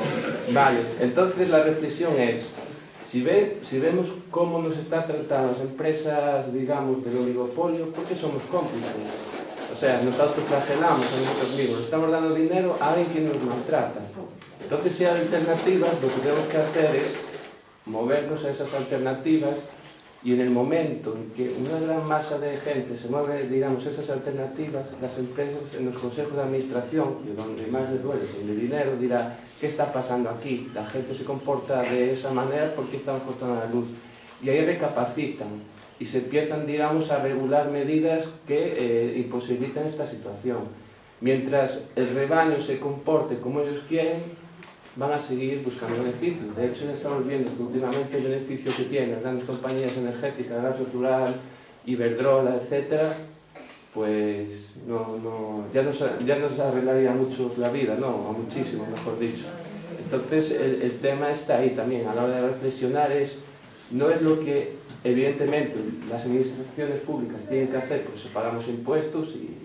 vale, entonces la reflexión es, si vemos cómo nos están tratando las empresas, digamos, del oligopolio, ¿por qué somos cómplices? O sea, nos autoflagelamos a nosotros mismos, estamos dando dinero a alguien que nos maltrata. Entonces, si hay alternativas, lo que tenemos que hacer es movernos a esas alternativas, y en el momento en que una gran masa de gente se mueve, digamos, esas alternativas, las empresas en los consejos de administración, y donde más les duele, donde el dinero dirá, ¿qué está pasando aquí? La gente se comporta de esa manera, ¿por qué estamos cortando la luz? Y ahí recapacitan y se empiezan, digamos, a regular medidas que imposibilitan esta situación. Mientras el rebaño se comporte como ellos quieren, van a seguir buscando beneficios. De hecho, ya estamos viendo que últimamente el beneficio que tienen las grandes compañías energéticas, Gas Natural, Iberdrola, etcétera, pues ya nos arreglaría mucho la vida, ¿no? O muchísimo, mejor dicho. Entonces, el tema está ahí también, a la hora de reflexionar, no es lo que evidentemente las administraciones públicas tienen que hacer, pues pagamos impuestos y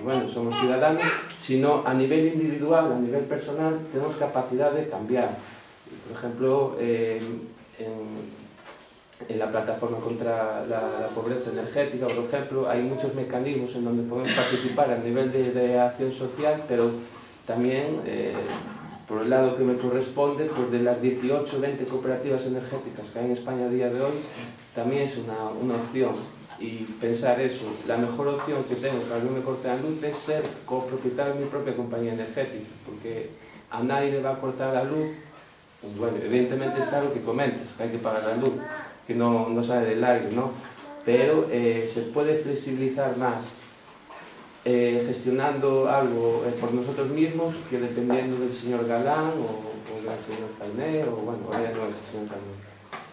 bueno, somos ciudadanos, sino a nivel individual, a nivel personal, tenemos capacidad de cambiar. Por ejemplo, en la plataforma contra la pobreza energética, por ejemplo, hay muchos mecanismos en donde podemos participar a nivel de acción social, pero también, por el lado que me corresponde, pues de las 18 o 20 cooperativas energéticas que hay en España a día de hoy, también es una opción. Y pensar eso, la mejor opción que tengo para que no me corte la luz es ser copropietario de mi propia compañía energética, porque a nadie le va a cortar la luz. Pues bueno, evidentemente está lo que comentas, que hay que pagar la luz, que no sale del aire, ¿no? Pero se puede flexibilizar más gestionando algo por nosotros mismos que dependiendo del señor Galán o del señor Carné, o bueno, ahora ya no es el señor Carné.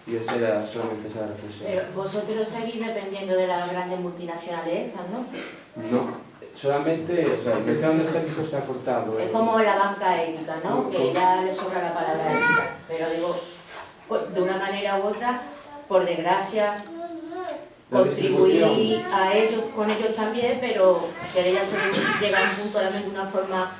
Y esa era solamente esa reflexión. Pero vosotros seguís dependiendo de las grandes multinacionales estas, ¿no? No, solamente, o sea, el mercado energético está cortado. Es como la banca ética, ¿no? Que ya le sobra la palabra ética. Pero digo, de una manera u otra, por desgracia, contribuir a ellos, con ellos también, pero que ella se llega a un punto realmente de una forma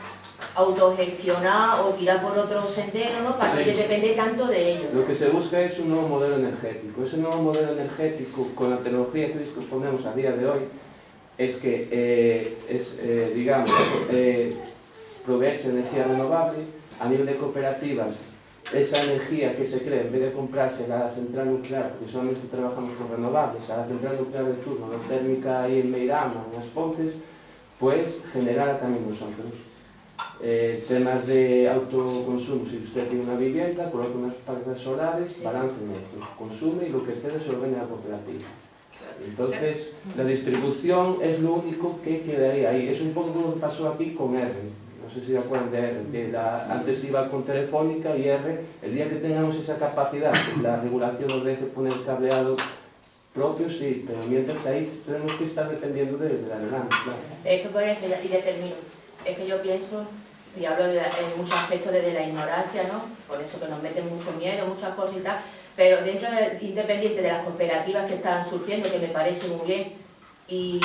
autogestionada o tirar por otro sendero, ¿no? Para que depende tanto de ellos. Lo que se busca es un nuevo modelo energético. Ese nuevo modelo energético, con la tecnología que disponemos a día de hoy, es que digamos, proveerse de energía renovable a nivel de cooperativas. Esa energía que se crea, en vez de comprarse a la central nuclear, porque solamente trabajamos con renovables, a la central nuclear de turno, la térmica ahí en Meirama, en As Pontes, pues generarla también nosotros. Temas de autoconsumo, si usted tiene una vivienda, coloca unas placas solares, balance neto, consume y lo que excede se lo vende a la cooperativa. Entonces, la distribución es lo único que quedaría ahí. Es un poco lo que pasó aquí con R. No sé si se acuerdan de R, que antes iba con Telefónica y R, el día que tengamos esa capacidad, que la regulación nos deje poner cableado propio, sí, pero mientras ahí tenemos que estar dependiendo de la demanda, claro. Es que por eso, y determino, es que yo pienso, y hablo en muchos aspectos desde la ignorancia, ¿no? Por eso que nos meten mucho miedo, muchas cosas y tal, pero dentro independiente de las cooperativas que están surgiendo, que me parece muy bien, y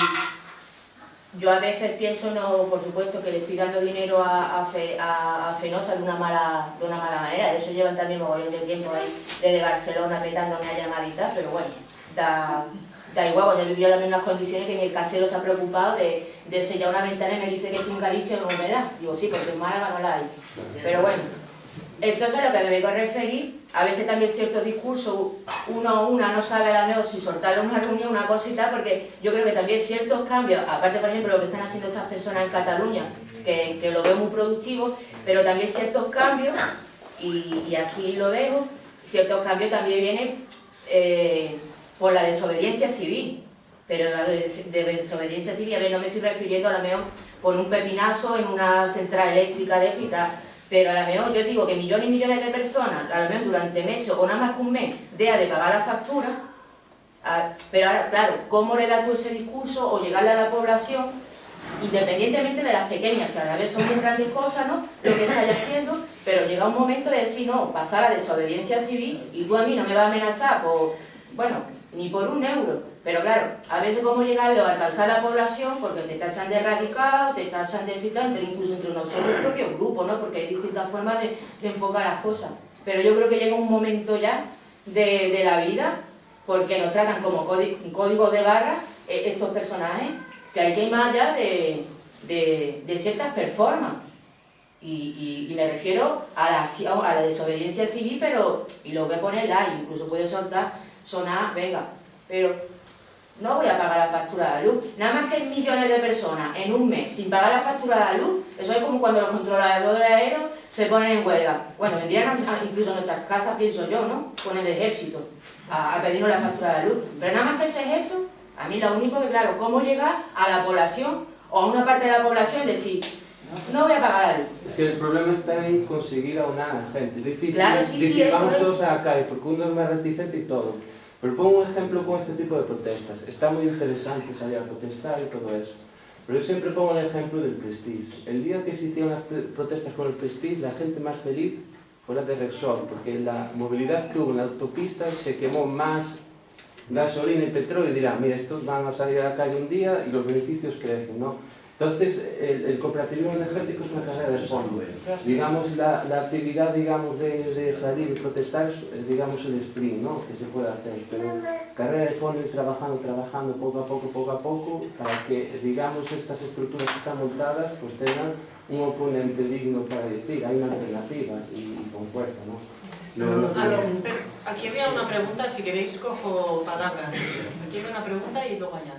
yo a veces pienso, no, por supuesto, que le estoy dando dinero a Fenosa de una mala manera, de eso llevan también mogollón de tiempo ahí, desde Barcelona petándome a llamar y tal, pero bueno, da igual, cuando vivió en las mismas condiciones que ni el casero se ha preocupado de sellar una ventana y me dice que es un caricio en humedad. Digo, sí, porque en Málaga no la hay. Pero bueno, entonces lo que me vengo a referir, a veces también ciertos discursos, una no sabe a la mejor si soltarle una reunión, una cosita, porque yo creo que también ciertos cambios, aparte por ejemplo lo que están haciendo estas personas en Cataluña, que lo veo muy productivo, pero también ciertos cambios, y aquí lo dejo, ciertos cambios también vienen por la desobediencia civil. Pero la desobediencia civil, a ver, no me estoy refiriendo a lo mejor por un pepinazo en una central eléctrica de equidad, pero a lo mejor yo digo que millones y millones de personas, a lo mejor durante meses o nada más que un mes, deja de pagar la factura, pero ahora, claro, ¿cómo le das tú ese discurso o llegarle a la población, independientemente de las pequeñas, que a la vez son muy grandes cosas, ¿no?, lo que estáis haciendo, pero llega un momento de decir, no, pasar a desobediencia civil y tú a mí no me vas a amenazar por, bueno, ni por un euro, pero claro, a veces cómo llegarlo a alcanzar a la población, porque te tachan de radical, te tachan de incluso entre nosotros el propio grupo, ¿no?, porque hay distintas formas de enfocar las cosas, pero yo creo que llega un momento ya de la vida, porque nos tratan como códigos de barra estos personajes, que hay que ir más allá de ciertas performances. Y me refiero a la desobediencia civil, pero, y lo voy a poner live, incluso puede sonar, venga, pero no voy a pagar la factura de la luz. Nada más que millones de personas en un mes sin pagar la factura de la luz, eso es como cuando los controladores aéreos se ponen en huelga. Bueno, vendrían incluso a nuestras casas, pienso yo, ¿no?, con el ejército a pedirnos la factura de la luz. Pero nada más que ese gesto, a mí lo único que, claro, cómo llegar a la población o a una parte de la población y decir, no voy a pagar la luz. Es que el problema está en conseguir aunar a la gente. Es difícil, claro, sí, vamos todos a la calle, porque uno es más reticente y todo. Pero pongo un ejemplo con este tipo de protestas. Está muy interesante salir a protestar y todo eso. Pero yo siempre pongo el ejemplo del Prestige. El día que se hicieron las protestas con el Prestige, la gente más feliz fue la de Repsol, porque la movilidad que hubo en la autopista se quemó más gasolina y petróleo y dirán, mira, estos van a salir a la calle un día y los beneficios crecen, ¿no? Entonces, el cooperativismo energético es una carrera de fondo. Digamos, la actividad, digamos, de salir y protestar es, digamos, el sprint, ¿no?, que se puede hacer. Pero carrera de fondo es trabajando poco a poco, para que, digamos, estas estructuras que están montadas, pues tengan un oponente digno para decir, hay una alternativa y con fuerza, ¿no? Aquí había una pregunta, si queréis cojo palabras. Aquí había una pregunta y luego allá.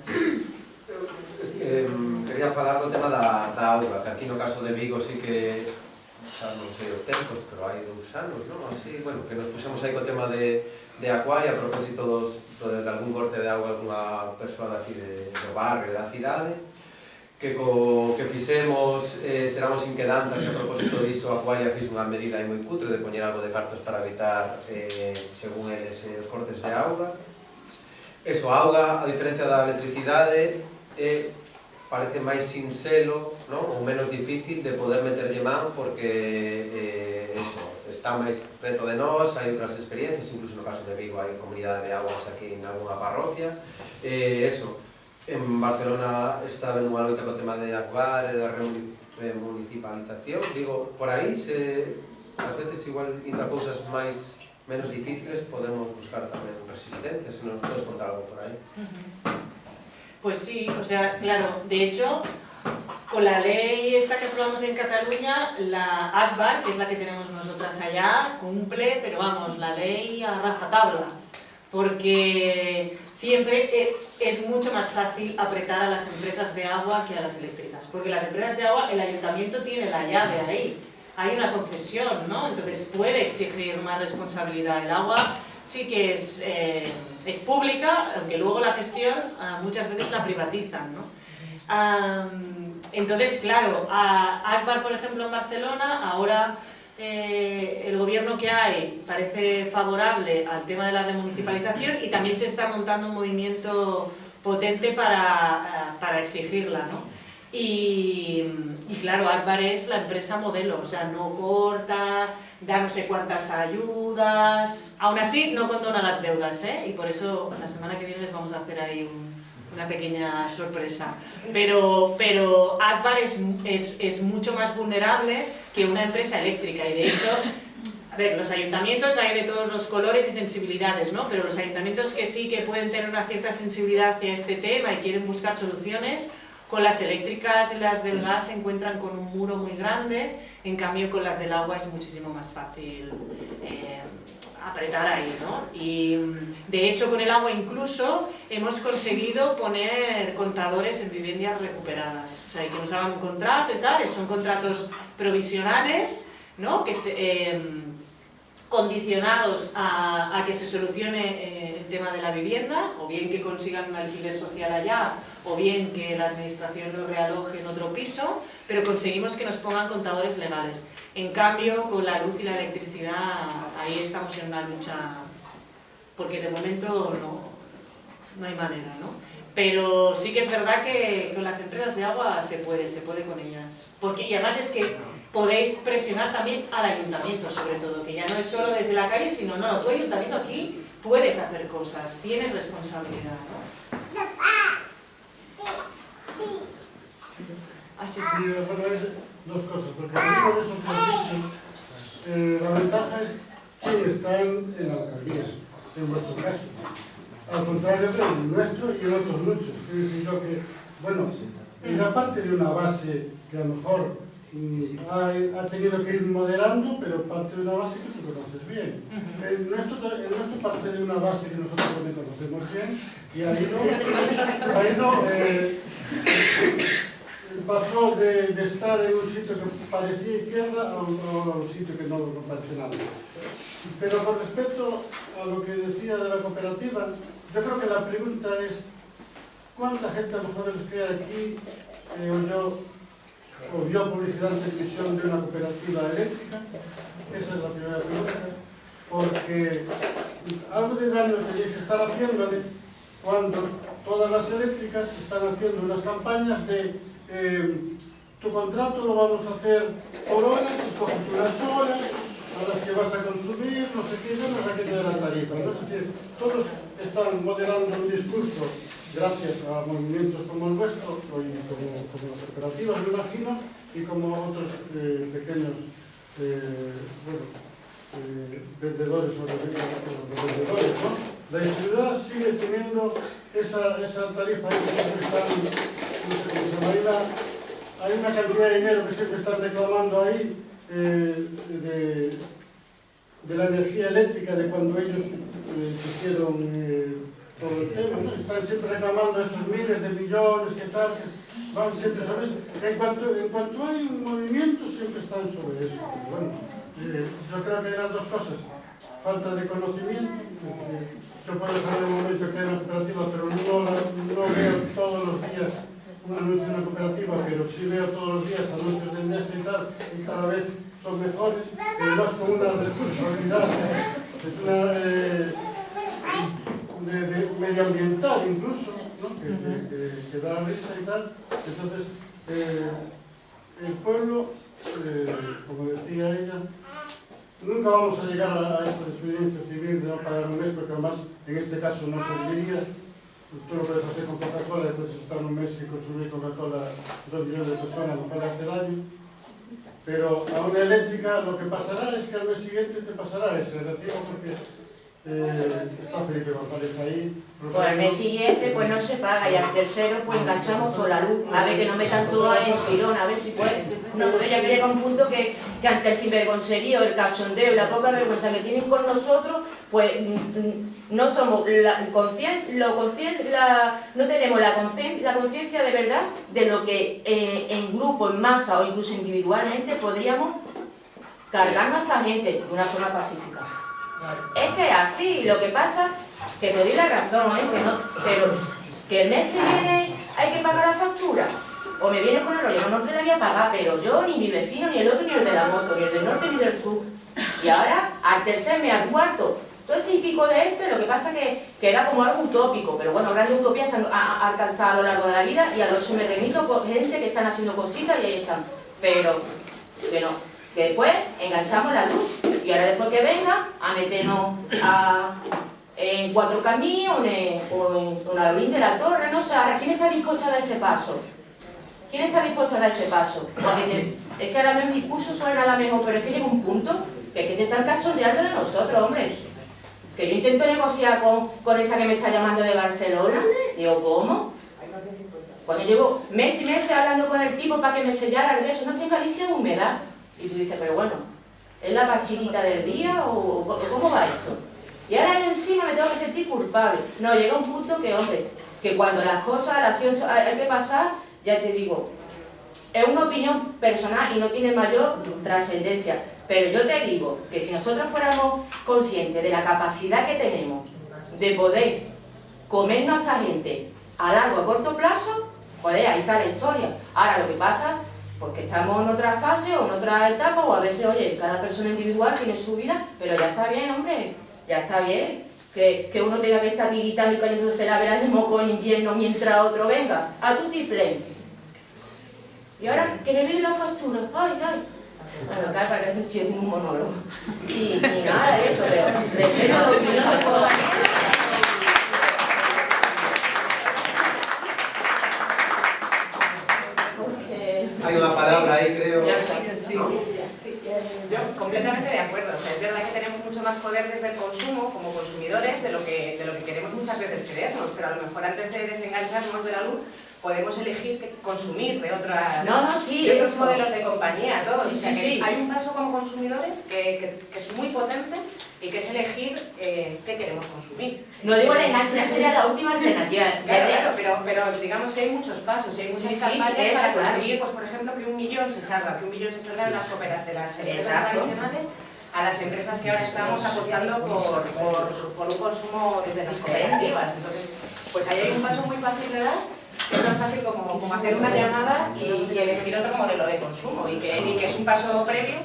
Quería falar do tema da auga, que aquí no caso de Vigo sí que xa non sei os tempos, pero hai 2 anos, non? Así, bueno, que nos puxemos aí co tema de Acuaria a propósito de algún corte de auga alguna persoa daqui do barrio, da cidade, que co que fixemos seramos inquedanzas e a propósito diso a Cualia fixe unha medida aí moi cutre de poñer algo de cartos para evitar según eles os cortes de auga. Eso, a auga, a diferencia da electricidade, parece máis sinxelo, non? Ou menos difícil de poder meterlle man porque eso, está máis preto de nós, hai outras experiencias, incluso no caso de Vigo hai comunidade de aguas aquí en alguna parroquia. Eso, en Barcelona está vendo unha loita co tema de Agbar e da remunicipalización. Digo, por aí, ás veces igual inda cousas menos difíciles podemos buscar tamén resistencias. Se nos podes contar algo por aí. Pues sí, o sea, claro, de hecho, con la ley esta que aprobamos en Cataluña, la Agbar, que es la que tenemos nosotras allá, cumple, pero vamos, la ley a rajatabla. Porque siempre es mucho más fácil apretar a las empresas de agua que a las eléctricas. Porque las empresas de agua, el ayuntamiento tiene la llave ahí. Hay una concesión, ¿no? Entonces puede exigir más responsabilidad. El agua sí que es pública, aunque luego la gestión muchas veces la privatizan, ¿no? Entonces, claro, a Agbar, por ejemplo, en Barcelona, ahora el gobierno que hay parece favorable al tema de la remunicipalización y también se está montando un movimiento potente para exigirla, ¿no? Y claro, Agbar es la empresa modelo, o sea, no corta, da no sé cuántas ayudas, aún así no condona las deudas, ¿eh? Y por eso la semana que viene les vamos a hacer ahí una pequeña sorpresa. Pero Agbar es mucho más vulnerable que una empresa eléctrica y de hecho, a ver, los ayuntamientos hay de todos los colores y sensibilidades, ¿no? Pero los ayuntamientos que sí que pueden tener una cierta sensibilidad hacia este tema y quieren buscar soluciones, con las eléctricas y las del gas se encuentran con un muro muy grande, en cambio con las del agua es muchísimo más fácil apretar ahí, ¿no? Y de hecho con el agua incluso hemos conseguido poner contadores en viviendas recuperadas, o sea, que nos hagan un contrato y tal, son contratos provisionales, ¿no? Que condicionados a que se solucione el tema de la vivienda, o bien que consigan un alquiler social allá, o bien que la administración lo realoje en otro piso, pero conseguimos que nos pongan contadores legales. En cambio, con la luz y la electricidad, ahí estamos en una lucha, porque de momento no hay manera, ¿no? Pero sí que es verdad que con las empresas de agua se puede con ellas. Y además es que podéis presionar también al ayuntamiento, sobre todo, que ya no es solo desde la calle, sino, no, tu ayuntamiento aquí puedes hacer cosas, tienes responsabilidad, ¿no? Así que... Bueno, es dos cosas, porque uno de esos servicios, la ventaja es que están en la alcaldía, en vuestro caso. Al contrario del nuestro y en otros muchos. Quiero decir yo que, bueno, ella parte de una base que a lo mejor ha tenido que ir moderando, pero parte de una base que tú conoces bien. El nuestro parte de una base que nosotros también conocemos bien y ahí no pasó de estar en un sitio que parecía izquierda a un sitio que no parece nada. Pero con respecto a lo que decía de la cooperativa, yo creo que la pregunta es ¿cuánta gente a lo mejor de los que hay aquí o vio publicidad en televisión de una cooperativa eléctrica? Esa es la primera pregunta. Porque algo de daño tenéis que estar haciéndole cuando todas las eléctricas están haciendo unas campañas de tu contrato lo vamos a hacer por horas, escoges unas horas a las que vas a consumir, no sé qué, no sé qué te da la tarifa, ¿no? Es decir, todos están moderando un discurso gracias a movimientos como el vuestro, como las cooperativas, me imagino, y como otros pequeños vendedores o vendedores, ¿no? La distribuidora sigue teniendo esa tarifa que siempre están, hay una cantidad de dinero que siempre están reclamando ahí de la energía eléctrica de cuando ellos hicieron todo el tema, ¿no? Están siempre reclamando esos miles de millones que tal, que van siempre sobre eso. En cuanto hay un movimiento siempre están sobre eso. Bueno, yo creo que hay las dos cosas, falta de conocimiento. Yo puedo saber un momento que hay una cooperativa, pero no veo todos los días un anuncio de una cooperativa sí veo todos los días anuncios de Endesa y tal, y cada vez son mejores, y además con una responsabilidad de medioambiental incluso, ¿no? que da risa y tal. Entonces, el pueblo, como decía ella, nunca vamos a llegar a esa desobediencia civil de no pagar un mes, porque además en este caso no serviría. Tú lo puedes hacer con Coca-Cola, entonces estar un mes y consumir Coca-Cola 2 millones de personas no puede hacer daño. Pero a una eléctrica lo que pasará es que al mes siguiente te pasará ese recibo, porque está Felipe González ahí. Pues al mes siguiente pues no se paga y al tercero pues enganchamos toda la luz. A ver que no metan todo en chirón, a ver si pueden. No sé, ya que llega un punto que ante el sinvergoncerío, el cachondeo y la poca vergüenza que tienen con nosotros, pues no somos no tenemos la conciencia de verdad de lo que en grupo, en masa o incluso individualmente podríamos cargarnos a esta gente de una forma pacífica. Es que así, lo que pasa, que te doy la razón, pero que el mes que viene hay que pagar la factura, o me vienes con el rollo, no te la voy a pagar, pero yo, ni mi vecino, ni el otro, ni el de la moto, ni el del norte, ni del sur, y ahora, al tercer mes, al cuarto, todo ese y pico de lo que pasa que queda como algo utópico, pero bueno, grandes utopías se han alcanzado a lo largo de la vida, y a los me remito con gente que están haciendo cositas y ahí están, pero que no, que después enganchamos la luz, y ahora después que venga a meternos en Cuatro Caminos o en la Orín de la Torre, no sé, ahora ¿quién está dispuesto a dar ese paso? ¿Quién está dispuesto a dar ese paso? Porque es que ahora mismo el discurso suena a la mejor, pero es que llega un punto que es que se están cachondeando de nosotros, hombre. Que yo intento negociar con esta que me está llamando de Barcelona, digo, ¿cómo? Cuando llevo meses y meses hablando con el tipo para que me sellara el beso, no es que en Galicia es humedad. Y tú dices, pero bueno, ¿es la pachilita del día o cómo va esto? Y ahora yo encima me tengo que sentir culpable. No, llega un punto que, hombre, que cuando las cosas, la acción hay que pasar, ya te digo, es una opinión personal y no tiene mayor trascendencia. Pero yo te digo que si nosotros fuéramos conscientes de la capacidad que tenemos de poder comernos a esta gente a largo, a corto plazo, joder, ahí está la historia. Ahora lo que pasa, porque estamos en otra fase o en otra etapa, o a veces, oye, cada persona individual tiene su vida, pero ya está bien, hombre, ya está bien. Que uno tenga que estar tiritando y cayéndose la vela de moco en invierno mientras otro venga. A tu tiplén. Y ahora, que me viene la factura. Ay, ay. Bueno, acá parece un chico, un monólogo. Y nada de eso, pero respeto la opinión de toda la gente. Hay una palabra ahí, creo. Sí. Yo completamente de acuerdo. O sea, es verdad que tenemos mucho más poder desde el consumo, como consumidores, de lo que queremos muchas veces creernos, pero a lo mejor antes de desengancharnos de la luz, podemos elegir consumir de otros modelos de compañía, todos. O sea, que hay un paso como consumidores que es muy potente y que es elegir qué queremos consumir. No digo el enganche, ya sería la última alternativa. Claro, pero digamos que hay muchos pasos, hay muchas campañas para conseguir, pues por ejemplo, que 1 millón se salga, de las cooperativas, de las empresas tradicionales a las empresas que ahora estamos apostando por un consumo desde las cooperativas. Entonces, pues ahí hay un paso muy fácil de dar. Es tan fácil como hacer una llamada y elegir otro modelo de consumo y que es un paso previo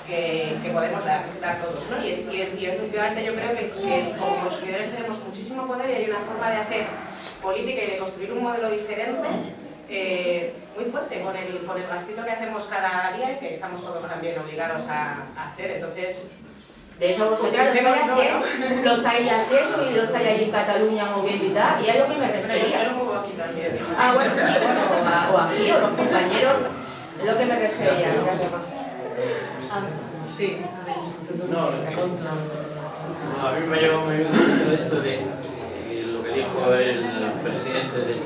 que podemos dar todos, ¿no? Y efectivamente yo creo que como consumidores tenemos muchísimo poder y hay una forma de hacer política y de construir un modelo diferente muy fuerte con el gastito que hacemos cada día y que estamos todos también obligados a hacer. Entonces, de eso vosotros lo estáis haciendo y lo estáis ahí en Cataluña moviendo y tal, y es lo que me refería. Yo lo muevo aquí también. Ah, bueno, sí, bueno, o aquí, o los compañeros, es lo que me refería. Sí. No, a mí me lleva muy gusto esto de lo que dijo el presidente de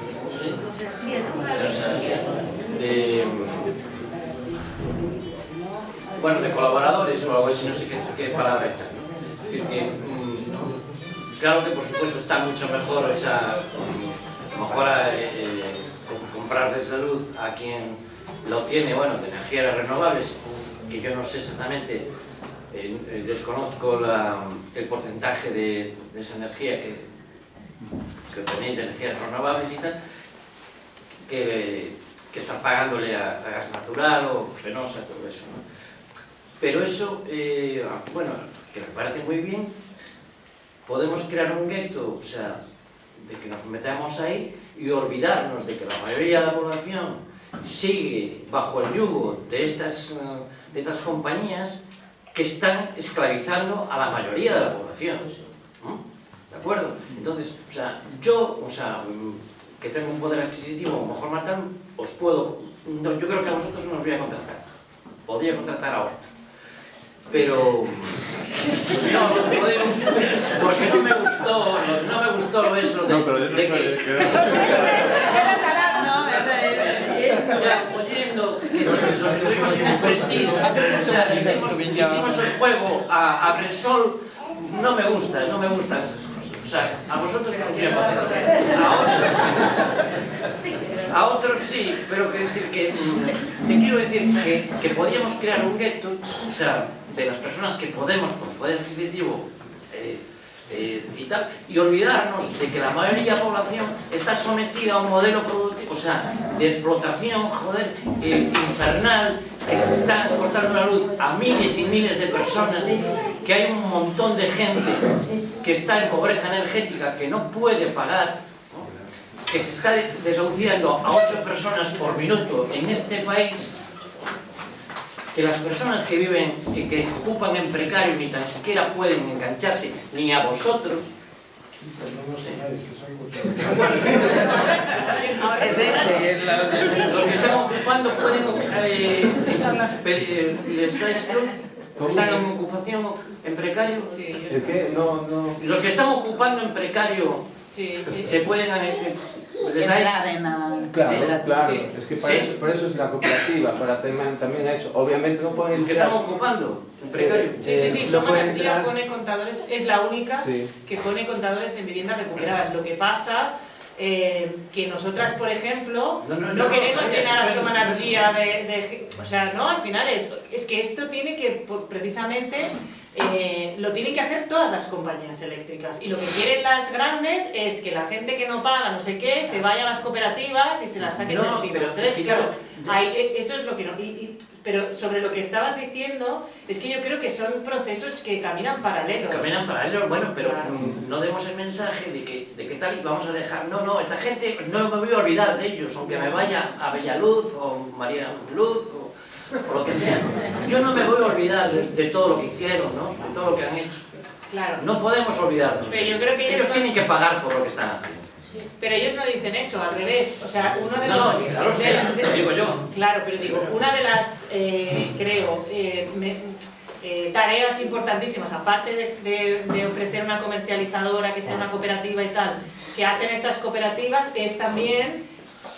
colaboradores o algo así, no sé qué palabra es. Es decir, que claro que por supuesto está mucho mejor comprar esa luz a quien lo tiene, bueno, de energías renovables, que yo no sé exactamente, desconozco el porcentaje de esa energía que tenéis de energías renovables y tal, que que están pagándole a gas natural o Fenosa, todo eso, ¿no? Pero eso, bueno, que me parece muy bien, podemos crear un gueto, o sea, de que nos metamos ahí y olvidarnos de que la mayoría de la población sigue bajo el yugo de estas compañías que están esclavizando a la mayoría de la población, ¿no? ¿De acuerdo? Entonces, o sea, yo, que tengo un poder adquisitivo mejor matar, os puedo, no, yo creo que a vosotros no os voy a contratar, podría contratar ahora, pero no podemos, porque no me gustó eso de que oyendo que los que tuvimos en el Prestige, o sea, hicimos el juego a Brensol, no me gustan esas cosas. O sea, a vosotros no quiero contratar. A otros sí, pero te quiero decir que podíamos crear un gueto, o sea, de las personas que podemos, por poder adquisitivo y tal, y olvidarnos de que la mayoría de la población está sometida a un modelo productivo, o sea, de explotación, joder, infernal, que se está cortando la luz a miles y miles de personas, que hay un montón de gente que está en pobreza energética, que no puede pagar, ¿no? Que se está desahuciando a 8 personas por minuto en este país, que las personas que viven y que ocupan en precario ni tan siquiera pueden engancharse ni a vosotros. Los que están ocupando pueden están en ocupación en precario. Los que están ocupando en precario se pueden Claro, es que para eso es la cooperativa, para también eso. Obviamente no pueden... Los que están ocupando en precario. Sí, Soma Energía pone contadores, es la única que pone contadores en viviendas recuperadas. Lo que pasa que nosotras, por ejemplo, no queremos llenar a Soma Energía o sea, no, al final es que esto tiene que, precisamente, lo tienen que hacer todas las compañías eléctricas, y lo que quieren las grandes es que la gente que no paga no sé qué se vaya a las cooperativas y se las saquen del encima. Eso es lo que no... Pero sobre lo que estabas diciendo, es que yo creo que son procesos que caminan paralelos. Caminan paralelos, bueno, pero no demos el mensaje de que tal y vamos a dejar... No, esta gente no me voy a olvidar de ellos, aunque me vaya a Bellaluz o María Luz o lo que sea. Yo no me voy a olvidar de todo lo que hicieron, ¿no? De todo lo que han hecho. Claro. No podemos olvidarnos. Pero yo creo que ellos tienen que pagar por lo que están haciendo. Pero ellos no dicen eso, al revés. O sea, uno de los... digo yo. Claro, pero digo, una de las, tareas importantísimas, aparte de ofrecer una comercializadora que sea una cooperativa y tal, que hacen estas cooperativas, es también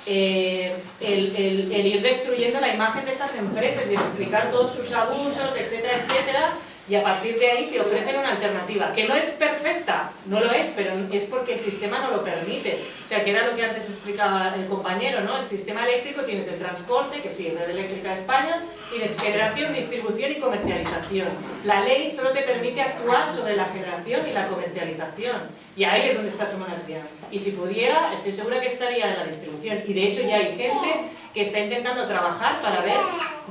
el ir destruyendo la imagen de estas empresas y explicar todos sus abusos, etcétera, etcétera. Y a partir de ahí te ofrecen una alternativa, que no es perfecta, no lo es, pero es porque el sistema no lo permite. O sea, que era lo que antes explicaba el compañero, ¿no? El sistema eléctrico, tienes el transporte, que sí, Red Eléctrica de España, tienes generación, distribución y comercialización. La ley solo te permite actuar sobre la generación y la comercialización. Y ahí es donde está Soma Energía. Y si pudiera, estoy segura que estaría en la distribución. Y de hecho ya hay gente que está intentando trabajar para ver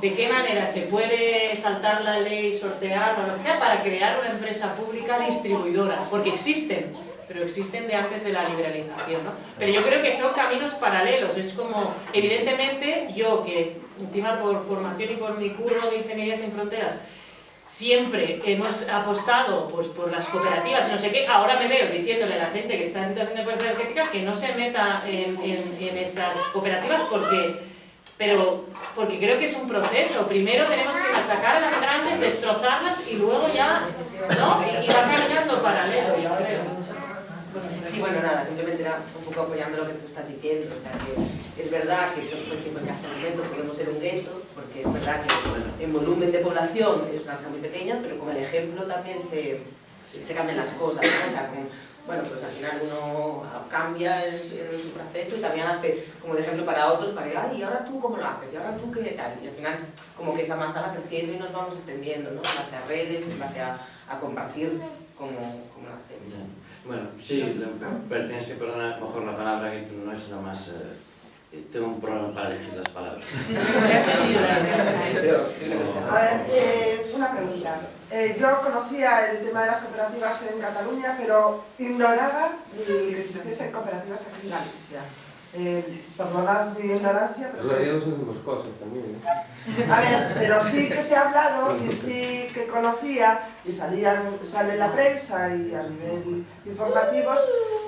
de qué manera se puede saltar la ley, sortear o lo que sea, para crear una empresa pública distribuidora, porque existen, pero existen de antes de la liberalización, ¿no? Pero yo creo que son caminos paralelos. Es como, evidentemente, yo que encima por formación y por mi curro de Ingeniería Sin Fronteras siempre hemos apostado pues, por las cooperativas y no sé qué, ahora me veo diciéndole a la gente que está en situación de pobreza energética que no se meta en estas cooperativas porque creo que es un proceso. Primero tenemos que machacar a las grandes, destrozarlas y luego ya, ¿no? Y va caminando paralelo, yo creo. Sí, bueno, nada, simplemente era un poco apoyando lo que tú estás diciendo, o sea que es verdad que hasta el momento podemos ser un gueto, porque es verdad que en volumen de población es una cosa muy pequeña, pero con el ejemplo también se cambian las cosas, ¿no? O sea, bueno, pues al final uno cambia en su proceso y también hace como de ejemplo para otros, para que, ay, ¿y ahora tú cómo lo haces? ¿Y ahora tú qué tal? Y al final es como que esa masa va creciendo y nos vamos extendiendo, ¿no? En base a redes, en base a compartir como lo hacemos. Bueno, sí, pero tienes que perdonar mejor la palabra, que no es la más Tengo un problema para elegir las palabras. A ver, una pregunta. Yo conocía el tema de las cooperativas en Cataluña, pero ignoraba que existiesen cooperativas aquí en Galicia. Perdonad mi ignorancia, pero... Pero digo son dos cosas también, ¿no? A ver, pero sí que se ha hablado y sí que conocía, y sale en la prensa y a nivel informativos,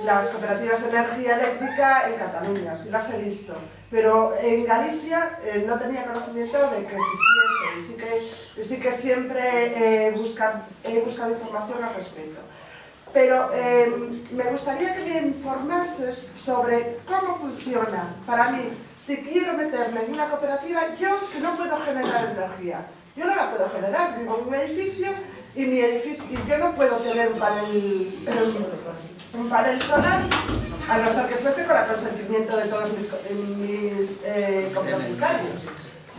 las cooperativas de energía eléctrica en Cataluña, sí las he visto. Pero en Galicia no tenía conocimiento de que existiese y sí que siempre he buscado información al respecto. Pero me gustaría que me informases sobre cómo funciona. Para mí, si quiero meterme en una cooperativa, yo que no puedo generar energía. Yo no la puedo generar, vivo en un edificio y yo no puedo tener un panel solar, a no ser que fuese con el consentimiento de todos mis copropietarios,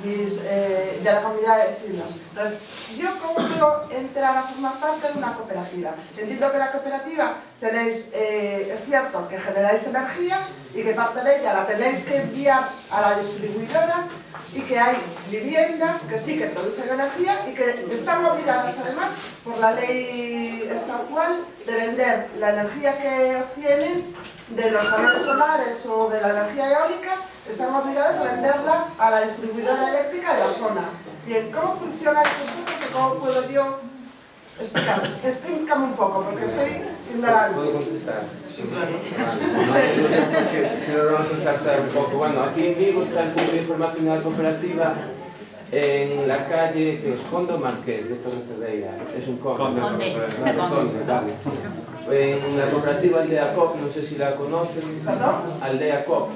de la comunidad de vecinos. Entonces, ¿yo cómo puedo entrar a formar parte de una cooperativa? Entiendo que la cooperativa tenéis, es cierto, que generáis energía y que parte de ella la tenéis que enviar a la distribuidora y que hay viviendas que sí que producen energía y que están obligadas además por la ley estatal de vender la energía que obtienen de los paneles solares o de la energía eólica, están obligadas a venderla a la distribuidora eléctrica de la zona. Bien, ¿cómo funciona esto? ¿Cómo puedo yo explicarme? Explícame un poco, porque estoy ignorando. ¿Puedo contestar? Sí, claro. Si no, vamos a saltar un poco. Bueno, aquí en Vigo está el punto de información de la cooperativa en la calle que es Condo Marqués de Torre Cedeira. Es un conde. En la cooperativa Aldea Cop, no sé si la conocen. ¿Perdón? Aldea Cop.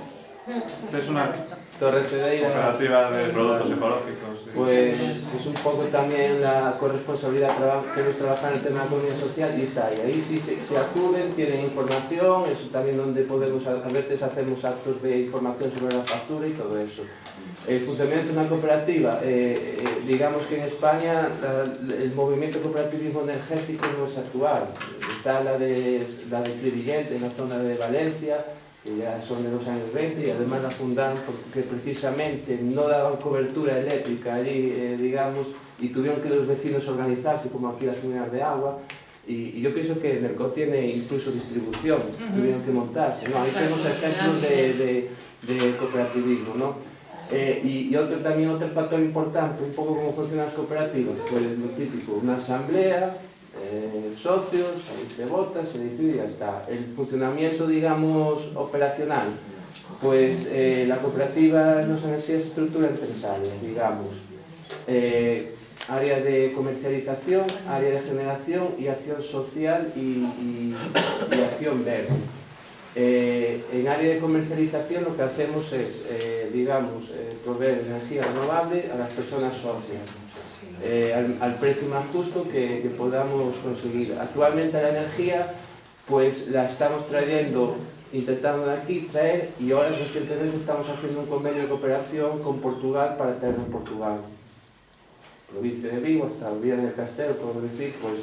Es una Torre Cedeira. cooperativa de productos ecológicos. Sí. Pues es un poco también la corresponsabilidad que nos trabaja en el tema de la economía social y está ahí. Ahí sí se acuden, tienen información, es también donde podemos, a veces hacemos actos de información sobre la factura y todo eso. El funcionamiento de una cooperativa, digamos que en España el movimiento cooperativismo energético no es actual. Está la de Crevillente en la zona de Valencia, que ya son de los años 20 y además la fundaron porque precisamente no daban cobertura eléctrica allí, digamos, y tuvieron que los vecinos organizarse, como aquí las unidades de agua. Y yo pienso que Enerco tiene incluso distribución, tuvieron que montarse, ¿no? Ahí tenemos ejemplos de cooperativismo, ¿no? Y otro factor importante, un poco cómo funcionan las cooperativas, pues lo típico, una asamblea, socios, ahí se vota, se decide y ya está. El funcionamiento, digamos, operacional, pues la cooperativa no son así, es estructura en tres áreas, digamos. Área de comercialización, área de generación y acción social y acción verde. En área de comercialización lo que hacemos es, proveer energía renovable a las personas socias, al precio más justo que podamos conseguir. Actualmente la energía pues la estamos trayendo, intentando de aquí traer, y ahora recientemente estamos haciendo un convenio de cooperación con Portugal para traerlo en Portugal. Provincia de Vigo, hasta el Viernes del Castelo, puedo decir, pues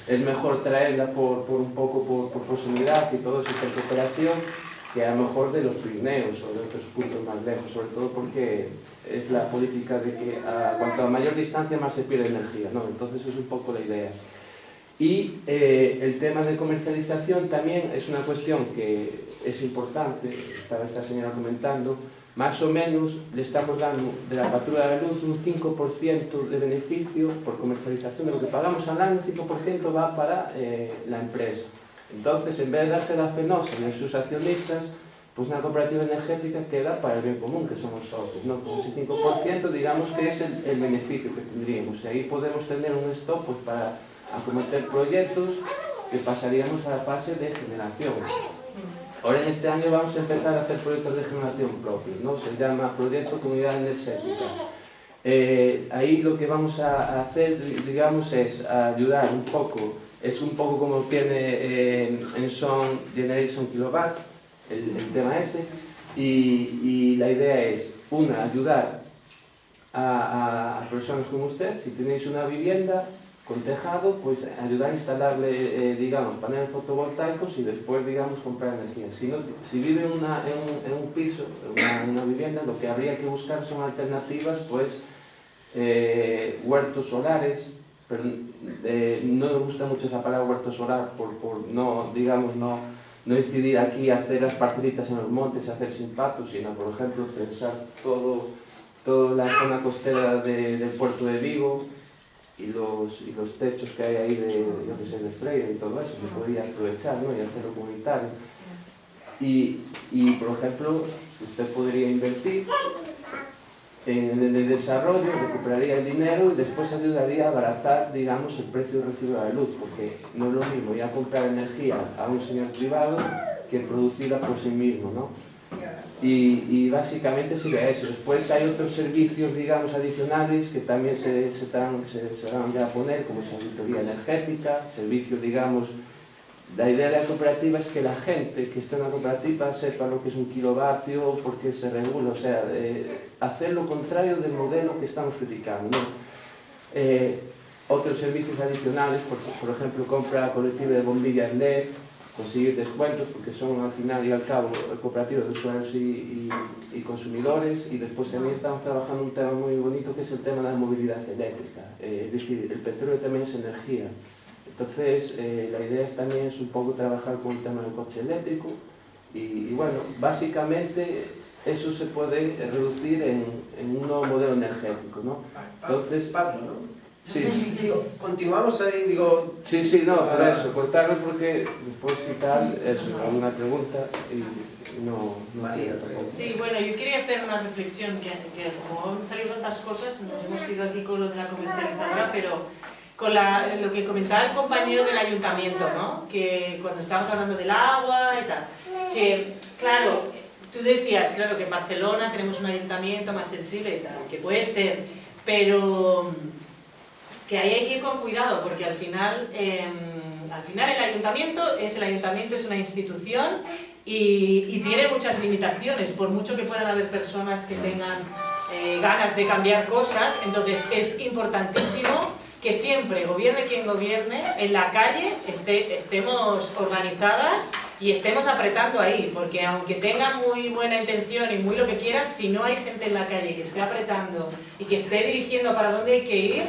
es mejor traerla por proximidad y todo eso, por cooperación, que a lo mejor de los Pirineos o de otros puntos más lejos, sobre todo porque es la política de que cuanto a mayor distancia más se pierde energía, ¿no? Entonces es un poco la idea. Y el tema de comercialización también es una cuestión que es importante, estaba esta señora comentando. Más o menos le estamos dando de la factura de la luz un 5% de beneficio por comercialización. De lo que pagamos al año, 5% va para la empresa. Entonces, en vez de darse la Fenosa y a sus accionistas, pues una cooperativa energética queda para el bien común, que somos socios, ¿no? Con ese 5%, digamos que es el beneficio que tendríamos. Y ahí podemos tener un stock pues, para acometer proyectos que pasaríamos a la fase de generación. Ahora en este año vamos a empezar a hacer proyectos de generación propios, ¿no? Se llama Proyecto Comunidad Energética. Ahí lo que vamos a hacer, digamos, es ayudar un poco, es un poco como tiene en Son Generation Kilowatt, el tema ese, y la idea es, ayudar a personas como usted, si tenéis una vivienda, con tejado, pues ayudar a instalarle, digamos, paneles fotovoltaicos y después, digamos, comprar energía. Si vive en un piso, en una vivienda, lo que habría que buscar son alternativas, pues, huertos solares, pero no me gusta mucho esa palabra huerto solar por no, digamos, no incidir aquí a hacer las parcelitas en los montes, hacer sin patos, sino, por ejemplo, pensar toda la zona costera del puerto de Vigo y los techos que hay ahí de Freire y todo eso, se podría aprovechar, ¿no? Y hacerlo comunitario. Y, por ejemplo, usted podría invertir en el desarrollo, recuperaría el dinero y después ayudaría a abaratar, digamos, el precio del recibo de la luz, porque no es lo mismo ir a comprar energía a un señor privado que producirla por sí mismo, ¿no? Y básicamente sería eso. Después hay otros servicios, digamos, adicionales que también se van ya a poner, como es auditoría energética, servicios, digamos. La idea de la cooperativa es que la gente que está en la cooperativa sepa lo que es un kilovatio, por qué se regula, o sea, hacer lo contrario del modelo que estamos criticando, ¿no? Otros servicios adicionales, por ejemplo, compra colectiva de bombillas LED, conseguir descuentos, porque son al final y al cabo cooperativas de usuarios y consumidores, y después también estamos trabajando un tema muy bonito que es el tema de la movilidad eléctrica, es decir, el petróleo también es energía. Entonces, la idea también es un poco trabajar con el tema del coche eléctrico y bueno, básicamente eso se puede reducir en un nuevo modelo energético, ¿no? Entonces, Pablo, ¿no? Sí. Sí, continuamos ahí, digo... Sí, no, por eso, cortarlo porque después si tal, eso, alguna pregunta y no María, sí, bueno, yo quería hacer una reflexión que como han salido tantas cosas, nos hemos ido aquí con lo de la comercializadora, pero con lo que comentaba el compañero del ayuntamiento, ¿no? Que cuando estábamos hablando del agua y tal, que claro, tú decías, claro, que en Barcelona tenemos un ayuntamiento más sensible y tal, que puede ser, pero que ahí hay que ir con cuidado, porque al final el ayuntamiento es una institución y tiene muchas limitaciones, por mucho que puedan haber personas que tengan ganas de cambiar cosas. Entonces es importantísimo que siempre, gobierne quien gobierne, en la calle estemos organizadas y estemos apretando ahí, porque aunque tengan muy buena intención y muy lo que quieras, si no hay gente en la calle que esté apretando y que esté dirigiendo para dónde hay que ir,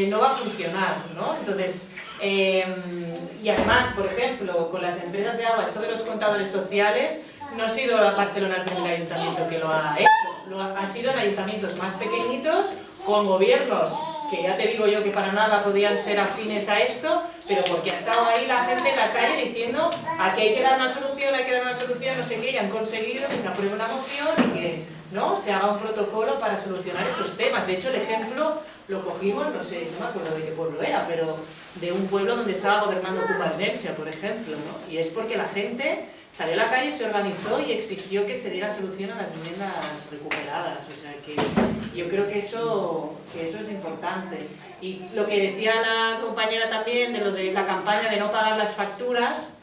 no va a funcionar, ¿no? Entonces, y además, por ejemplo, con las empresas de agua, esto de los contadores sociales, no ha sido Barcelona el primer ayuntamiento que lo ha hecho, ha sido en ayuntamientos más pequeñitos, con gobiernos que ya te digo yo que para nada podían ser afines a esto, pero porque ha estado ahí la gente en la calle diciendo aquí hay que dar una solución, no sé qué, y han conseguido que se apruebe una moción y que, ¿no?, se haga un protocolo para solucionar esos temas. De hecho, el ejemplo lo cogimos, no me acuerdo de qué pueblo era, pero de un pueblo donde estaba gobernando Convergencia, por ejemplo, ¿no? Y es porque la gente salió a la calle, se organizó y exigió que se diera solución a las viviendas recuperadas. O sea que yo creo que eso es importante. Y lo que decía la compañera también de lo de la campaña de no pagar las facturas,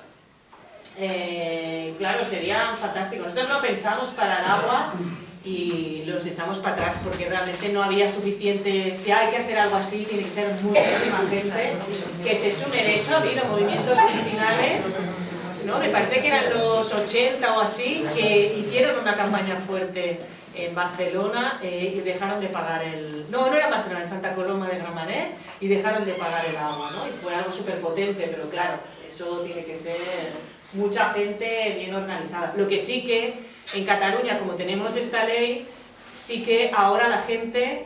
claro, sería fantástico. Nosotros lo pensamos para el agua y los echamos para atrás porque realmente no había suficiente. Si hay que hacer algo así, tiene que ser muchísima gente que se sume. De hecho, ha habido movimientos vecinales, ¿no? Me parece que eran los 80 o así, que hicieron una campaña fuerte en Barcelona y dejaron de pagar el... No era Barcelona, en Santa Coloma de Gramenet, y dejaron de pagar el agua, ¿no? Y fue algo súper potente, pero claro, eso tiene que ser mucha gente bien organizada. Lo que sí que en Cataluña, como tenemos esta ley, sí que ahora la gente,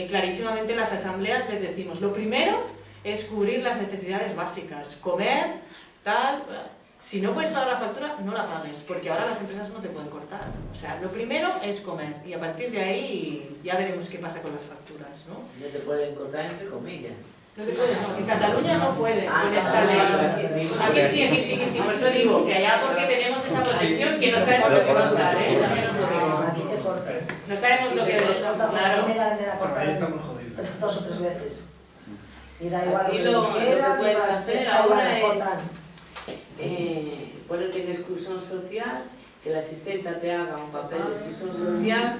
clarísimamente en las asambleas les decimos, lo primero es cubrir las necesidades básicas, comer, tal... Si no puedes pagar la factura, no la pagues, porque ahora las empresas no te pueden cortar. O sea, lo primero es comer, y a partir de ahí ya veremos qué pasa con las facturas, ¿no? No te pueden cortar entre comillas. No te pueden, no. En Cataluña no pueden con esta ley. Aquí sí, por eso digo que allá porque tenemos esa protección que no sabemos lo que va a durar, también os lo digo. No sabemos lo que es, claro. Ahí estamos jodidos. 2 o 3 veces. Y da igual Aquí lo que puedes hacer ahora es ponerte en exclusión social que la asistenta te haga un papel de inclusión social,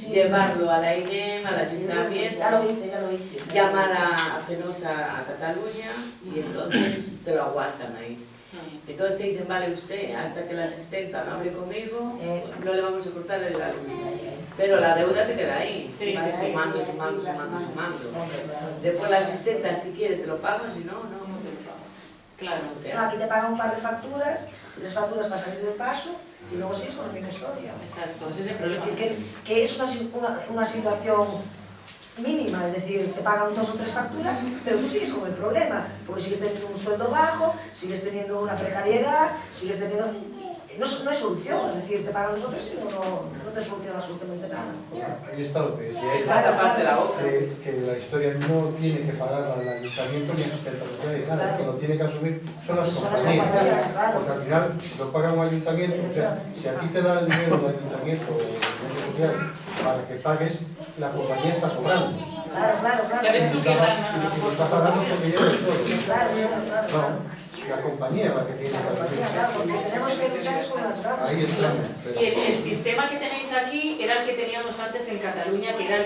llevarlo a la INEM, al ayuntamiento, ya lo hice. llamar a Fenosa a Cataluña y entonces te lo aguantan ahí. Entonces te dicen, vale, usted, hasta que la asistenta no hable conmigo, no le vamos a cortar la luz. Pero la deuda te queda ahí, vas sumando. Después la asistenta, si quiere, te lo paga, si no, no te lo paga. Claro. No, aquí te pagan un par de facturas, 3 facturas para salir del paso y luego sigues con la misma historia. Exacto, ese es el problema. Es decir, que es una situación mínima, es decir, te pagan 2 o 3 facturas, pero tú sigues con el problema, porque sigues teniendo un sueldo bajo, sigues teniendo una precariedad, sigues teniendo... No es solución, es decir, te pagan 2 o 3 y no te soluciona absolutamente nada. Ahí está lo que decía ella, Claro. que la historia no tiene que pagar al ayuntamiento ni a asistente social, nada, que lo tiene que asumir son las compañías, porque al final, si lo paga un ayuntamiento, o sea, si a ti te da el dinero el ayuntamiento o el ayuntamiento social para que pagues, la compañía está cobrando. Claro. Ya ves tú que está pagando con dinero de todos. Claro. La compañía la que tiene que hacer. Porque tenemos que luchar con las grandes. Ahí está. Y el sistema que tenéis aquí era el que teníamos antes en Cataluña, que eran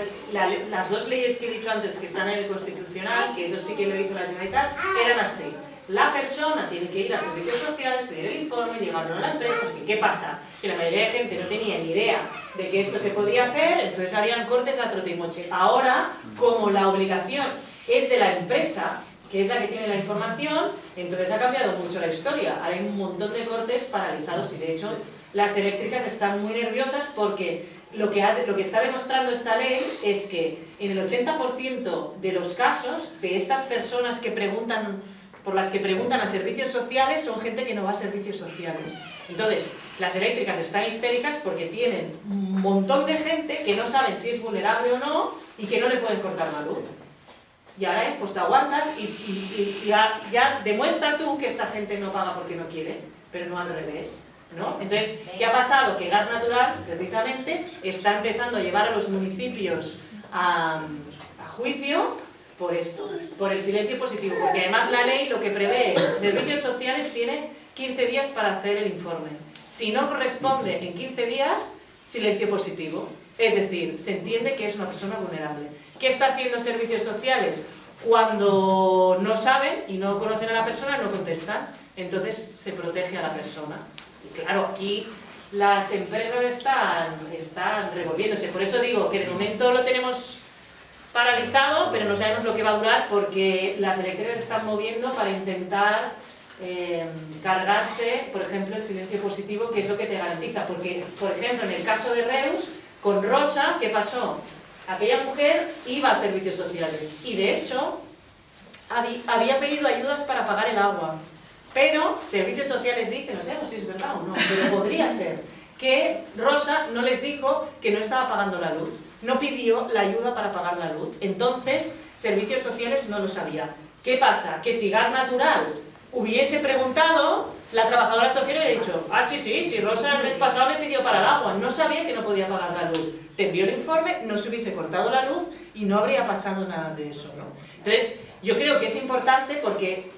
las 2 leyes que he dicho antes que están en el Constitucional, que eso sí que lo hizo la Generalitat, eran así. La persona tiene que ir a servicios sociales, pedir el informe, llevarlo a la empresa. ¿Qué pasa? Que la mayoría de gente no tenía ni idea de que esto se podía hacer, entonces habían cortes a trote y moche. Ahora, como la obligación es de la empresa, que es la que tiene la información, entonces ha cambiado mucho la historia. Ahora hay un montón de cortes paralizados y de hecho las eléctricas están muy nerviosas porque lo que está demostrando esta ley es que en el 80% de los casos de estas personas que preguntan, por las que preguntan a servicios sociales, son gente que no va a servicios sociales. Entonces, las eléctricas están histéricas porque tienen un montón de gente que no saben si es vulnerable o no y que no le pueden cortar la luz. Y ahora es, pues te aguantas y ya demuestra tú que esta gente no paga porque no quiere, pero no al revés, ¿no? Entonces, ¿qué ha pasado? Que Gas Natural, precisamente, está empezando a llevar a los municipios a juicio por esto, por el silencio positivo, porque además la ley lo que prevé es, servicios sociales tienen 15 días para hacer el informe. Si no corresponde en 15 días, silencio positivo. Es decir, se entiende que es una persona vulnerable. ¿Qué está haciendo servicios sociales? Cuando no saben y no conocen a la persona, no contestan. Entonces se protege a la persona. Y claro, aquí las empresas están revolviéndose. Por eso digo que de momento lo tenemos paralizado, pero no sabemos lo que va a durar porque las eléctricas se están moviendo para intentar cargarse, por ejemplo, el silencio positivo, que es lo que te garantiza. Porque, por ejemplo, en el caso de Reus, con Rosa, ¿qué pasó? Aquella mujer iba a servicios sociales y de hecho había pedido ayudas para pagar el agua, pero servicios sociales dicen, no sé si es verdad o no, pero podría ser que Rosa no les dijo que no estaba pagando la luz, no pidió la ayuda para pagar la luz, entonces servicios sociales no lo sabía. ¿Qué pasa? Que si Gas Natural hubiese preguntado, la trabajadora social le ha dicho, sí, Rosa el mes pasado me pidió para el agua, no sabía que no podía pagar la luz, te envió el informe, no se hubiese cortado la luz y no habría pasado nada de eso, ¿no? Entonces, yo creo que es importante porque,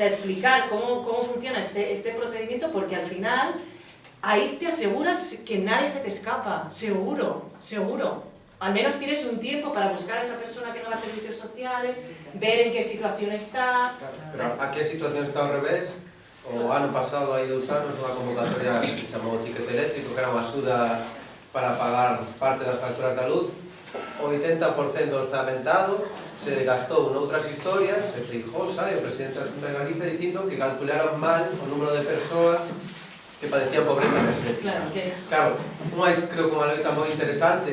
explicar cómo funciona este procedimiento, porque al final, ahí te aseguras que nadie se te escapa, seguro. Al menos tienes un tiempo para buscar a esa persona que no va a servicios sociales, ver en qué situación está... Pero a qué situación está ao revés? O ano pasado, hai 2 anos, unha convocatoria que se chamou Ticket Eléctrico, que era unha axuda para pagar parte das facturas da luz. O 80% orzamentado se gastou noutras historias, de Feijóo e o presidente da Xunta de Galicia dicindo que calcularon mal o número de persoas que padecían pobreza energética. Claro, creo que unha loita moi interesante,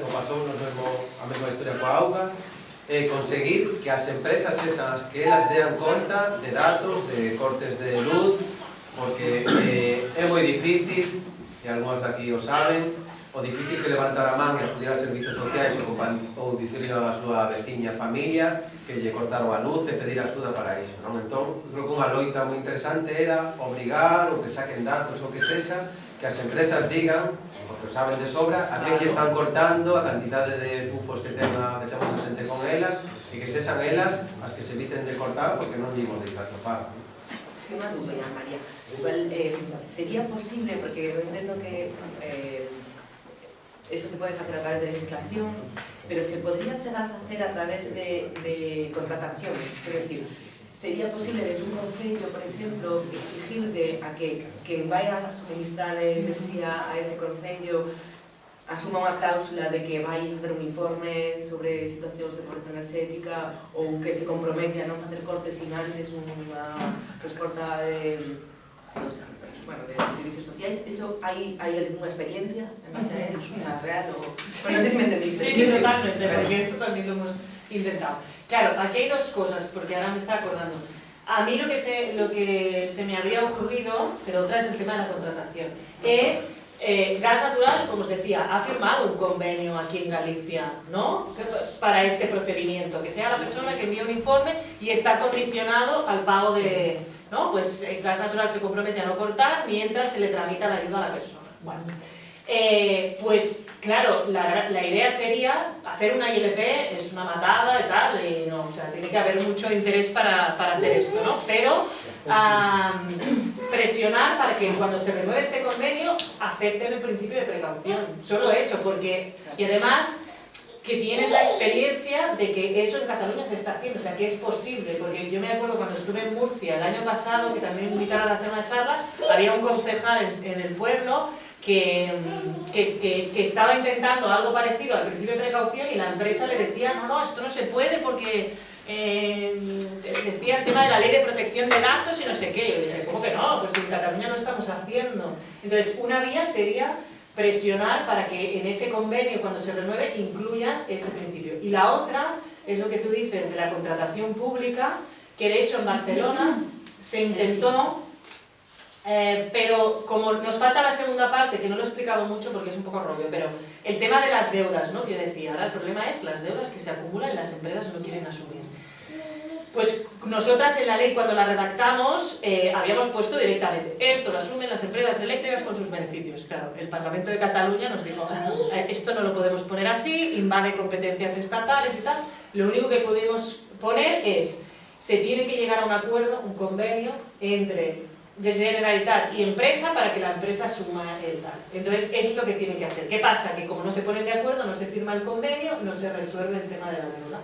pasou a mesma historia coa auga, conseguir que as empresas esas que elas dean conta de datos, de cortes de luz, porque é moi difícil, e algúns daqui o saben, o difícil que levantar a man e acudir a servicios sociais ou dicirle a súa veciña, familia, que lle cortaron a luz e pedir axuda para iso, non? Entón, creo que unha loita moi interesante era obrigar ou que saquen datos ou que sexa, que as empresas digan, porque o saben de sobra, a quen lle están cortando, a cantidade de bufos que temos a xente con elas, e que sexan elas as que se eviten de cortar porque non dimos de ir a topar. Sí, unha dúbida, María. Igual, sería posible, porque yo entiendo que eso se puede hacer a través de legislación, pero se podría llegar a hacer a través de contratación. Es decir, sería posible desde un concello, por ejemplo, exigirte a que quien vaya a suministrar enerxía a ese concello asuma unha cláusula de que vai a facer un informe sobre situacións de pobreza enerxética ou que se compromete a non facer cortes sin antes unha resposta de servicios sociais. Eso hai alguna experiencia en base a ello, real o... Bueno, no sé si me entendiste. Sí, totalmente, porque esto también lo hemos intentado. Claro, aquí hay dos cosas, porque ahora me está acordando. A mí lo que se me había ocurrido, pero otra es el tema de la contratación, es Gas Natural, como os decía, ha firmado un convenio aquí en Galicia, ¿no? Para este procedimiento, que sea la persona que envía un informe y está condicionado al pago de... ¿no? Pues Gas Natural se compromete a no cortar mientras se le tramita la ayuda a la persona. Bueno, pues claro, la idea sería hacer una ILP, es una matada y tal, y no, o sea, tiene que haber mucho interés para hacer esto, ¿no? Pero presionar para que cuando se renueve este convenio acepten el principio de precaución, solo eso, porque, y además que tienes la experiencia de que eso en Cataluña se está haciendo, o sea, que es posible, porque yo me acuerdo cuando estuve en Murcia el año pasado, que también me invitaron a hacer una charla, había un concejal en el pueblo que estaba intentando algo parecido al principio de precaución y la empresa le decía, no, esto no se puede porque decía el tema de la ley de protección de datos y no sé qué. Yo dije, ¿cómo que no? Pues en Cataluña lo estamos haciendo. Entonces, una vía sería presionar para que en ese convenio, cuando se renueve, incluyan este principio. Y la otra es lo que tú dices de la contratación pública, que de hecho en Barcelona se intentó, pero como nos falta la segunda parte, que no lo he explicado mucho porque es un poco rollo, pero el tema de las deudas, ¿no? Que yo decía, ahora el problema es las deudas que se acumulan y las empresas no quieren asumir. Pues nosotras en la ley, cuando la redactamos, habíamos puesto directamente, esto lo asumen las empresas eléctricas con sus beneficios. Claro, el Parlamento de Cataluña nos dijo, esto no lo podemos poner así, invade competencias estatales y tal. Lo único que pudimos poner es, se tiene que llegar a un acuerdo, un convenio entre Generalitat y empresa para que la empresa asuma el tal. Entonces, eso es lo que tienen que hacer. ¿Qué pasa? Que como no se ponen de acuerdo, no se firma el convenio, no se resuelve el tema de la deuda.